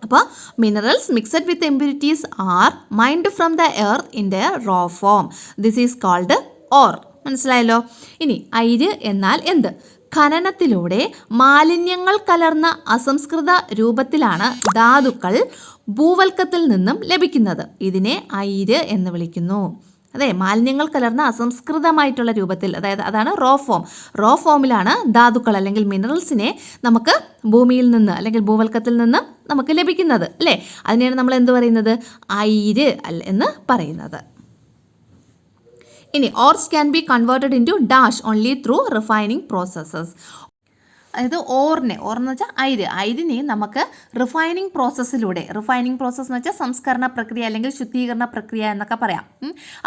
അപ്പോൾ minerals mixed with impurities are mined from the earth in the raw form. This is called ore. മനസ്സിലായല്ലോ. ഇനി അയിര് എന്നാൽ എന്ത്? ഖനനത്തിലൂടെ മാലിന്യങ്ങൾ കലർന്ന അസംസ്കൃത രൂപത്തിലാണ് ധാതുക്കൾ ഭൂവൽക്കത്തിൽ നിന്നും ലഭിക്കുന്നത്. ഇതിനെ അയിര് എന്ന് വിളിക്കുന്നു. അതെ, മാലിന്യങ്ങൾ കലർന്ന അസംസ്കൃതമായിട്ടുള്ള രൂപത്തിൽ, അതായത് അതാണ് റോ ഫോം. റോ ഫോമിലാണ് ധാതുക്കൾ അല്ലെങ്കിൽ മിനറൽസിനെ നമുക്ക് ഭൂമിയിൽ നിന്ന് അല്ലെങ്കിൽ ഭൂവൽക്കത്തിൽ നിന്നും നമുക്ക് ലഭിക്കുന്നത് അല്ലേ? അതിനെയാണ് നമ്മൾ എന്ത് പറയുന്നത്? അയിര് എന്ന് പറയുന്നത്. ഇനി ores can be converted into dash only through refining processes. അതായത് ഓറെന്ന് വെച്ചാൽ അയിരിനെ നമുക്ക് റിഫൈനിങ് പ്രോസസ്സിലൂടെ, റിഫൈനിങ് പ്രോസസ്സ് എന്ന് വെച്ചാൽ സംസ്കരണ പ്രക്രിയ അല്ലെങ്കിൽ ശുദ്ധീകരണ പ്രക്രിയ എന്നൊക്കെ പറയാം.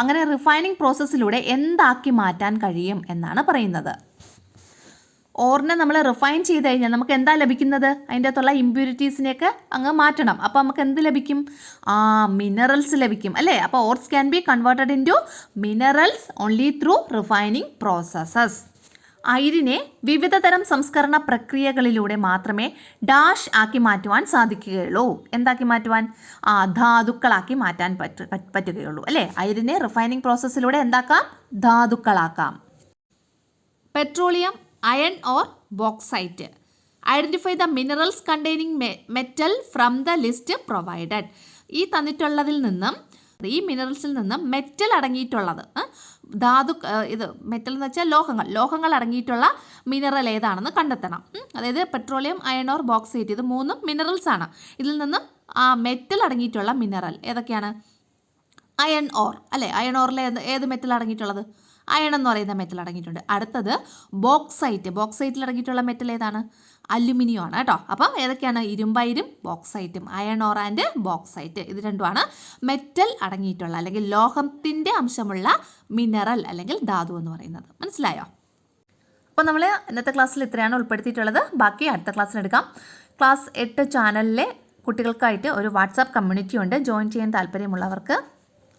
അങ്ങനെ റിഫൈനിങ് പ്രോസസ്സിലൂടെ എന്താക്കി മാറ്റാൻ കഴിയും എന്നാണ് പറയുന്നത്. ഓറിനെ നമ്മൾ റിഫൈൻ ചെയ്ത് കഴിഞ്ഞാൽ നമുക്ക് എന്താ ലഭിക്കുന്നത്? അതിൻ്റെ അകത്തുള്ള ഇമ്പ്യൂരിറ്റീസിനെയൊക്കെ അങ്ങ് മാറ്റണം. അപ്പോൾ നമുക്ക് എന്ത് ലഭിക്കും? മിനറൽസ് ലഭിക്കും അല്ലേ? അപ്പോൾ ores can be converted into minerals only through refining processes. അയിരിനെ വിവിധ തരം സംസ്കരണ പ്രക്രിയകളിലൂടെ മാത്രമേ ഡാഷ് ആക്കി മാറ്റുവാൻ സാധിക്കുകയുള്ളൂ. എന്താക്കി മാറ്റുവാൻ? ധാതുക്കളാക്കി മാറ്റാൻ പറ്റുകയുള്ളൂ അല്ലേ? അയിരിനെ റിഫൈനിങ് പ്രോസസ്സിലൂടെ എന്താക്കാം? ധാതുക്കളാക്കാം. Petroleum, iron ore bauxite. Identify the minerals containing metal from the list provided. ഈ തന്നിട്ടുള്ളതിൽ നിന്നും, ഈ മിനറൽസിൽ നിന്നും മെറ്റൽ അടങ്ങിയിട്ടുള്ളത്, ഇത് മെറ്റൽ എന്ന് വെച്ചാൽ ലോഹങ്ങൾ അടങ്ങിയിട്ടുള്ള മിനറൽ ഏതാണെന്ന് കണ്ടെത്തണം. അതായത് പെട്രോളിയം, അയൺ ഓർ ബോക്സൈറ്റ് ഇത് മൂന്നും മിനറൽസ് ആണ്. ഇതിൽ നിന്നും മെറ്റൽ അടങ്ങിയിട്ടുള്ള മിനറൽ ഏതൊക്കെയാണ്? അയൺ ഓർ അല്ലേ? അയൺ ഓറിൽ ഏത് മെറ്റൽ അടങ്ങിയിട്ടുള്ളത്? അയൺ എന്ന് പറയുന്ന മെറ്റൽ അടങ്ങിയിട്ടുണ്ട്. അടുത്തത് ബോക്സൈറ്റിൽ അടങ്ങിയിട്ടുള്ള മെറ്റൽ ഏതാണ്? അലുമിനിയം ആണ് കേട്ടോ. അപ്പം ഏതൊക്കെയാണ്? ഇരുമ്പയിരും ബോക്സൈറ്റും. അയൺ ഓർ ആൻഡ് ബോക്സൈറ്റ് ഇത് രണ്ടുമാണ് മെറ്റൽ അടങ്ങിയിട്ടുള്ള അല്ലെങ്കിൽ ലോഹത്തിൻ്റെ അംശമുള്ള മിനറൽ അല്ലെങ്കിൽ ധാതു എന്ന് പറയുന്നത്. മനസ്സിലായോ? അപ്പോൾ നമ്മൾ ഇന്നത്തെ ക്ലാസ്സിൽ ഇത്രയാണ് ഉൾപ്പെടുത്തിയിട്ടുള്ളത്. ബാക്കി അടുത്ത ക്ലാസ്സിലെടുക്കാം. ക്ലാസ് 8 ചാനലിലെ കുട്ടികൾക്കായിട്ട് ഒരു വാട്സാപ്പ് കമ്മ്യൂണിറ്റി ഉണ്ട്. ജോയിൻ ചെയ്യാൻ താല്പര്യമുള്ളവർക്ക്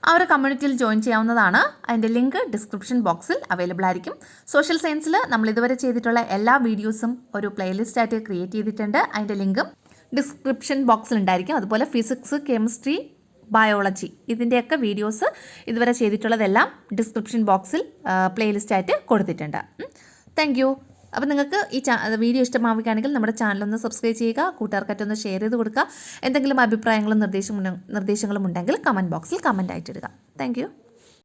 ആ ഒരു കമ്മ്യൂണിറ്റിയിൽ ജോയിൻ ചെയ്യാവുന്നതാണ്. അതിൻ്റെ ലിങ്ക് ഡിസ്ക്രിപ്ഷൻ ബോക്സിൽ അവൈലബിൾ ആയിരിക്കും. സോഷ്യൽ സയൻസിൽ നമ്മൾ ഇതുവരെ ചെയ്തിട്ടുള്ള എല്ലാ വീഡിയോസും ഒരു പ്ലേലിസ്റ്റായിട്ട് ക്രിയേറ്റ് ചെയ്തിട്ടുണ്ട്. അതിൻ്റെ ലിങ്കും ഡിസ്ക്രിപ്ഷൻ ബോക്സിൽ ഉണ്ടായിരിക്കും. അതുപോലെ ഫിസിക്സ്, കെമിസ്ട്രി, ബയോളജി ഇതിൻ്റെയൊക്കെ വീഡിയോസ് ഇതുവരെ ചെയ്തിട്ടുള്ളതെല്ലാം ഡിസ്ക്രിപ്ഷൻ ബോക്സിൽ പ്ലേലിസ്റ്റായിട്ട് കൊടുത്തിട്ടുണ്ട്. Thank you. അപ്പോൾ നിങ്ങൾക്ക് ഈ വീഡിയോ ഇഷ്ടമാവുകയാണെങ്കിൽ നമ്മുടെ ചാനലൊന്ന് സബ്സ്ക്രൈബ് ചെയ്യുക, കൂട്ടുകാർക്കായിട്ടൊന്ന് ഷെയർ ചെയ്ത് കൊടുക്കുക. എന്തെങ്കിലും അഭിപ്രായങ്ങളും നിർദ്ദേശങ്ങളും ഉണ്ടെങ്കിൽ കമൻറ്റ് ബോക്സിൽ കമൻ്റ് ആയിട്ടിടുക. Thank you.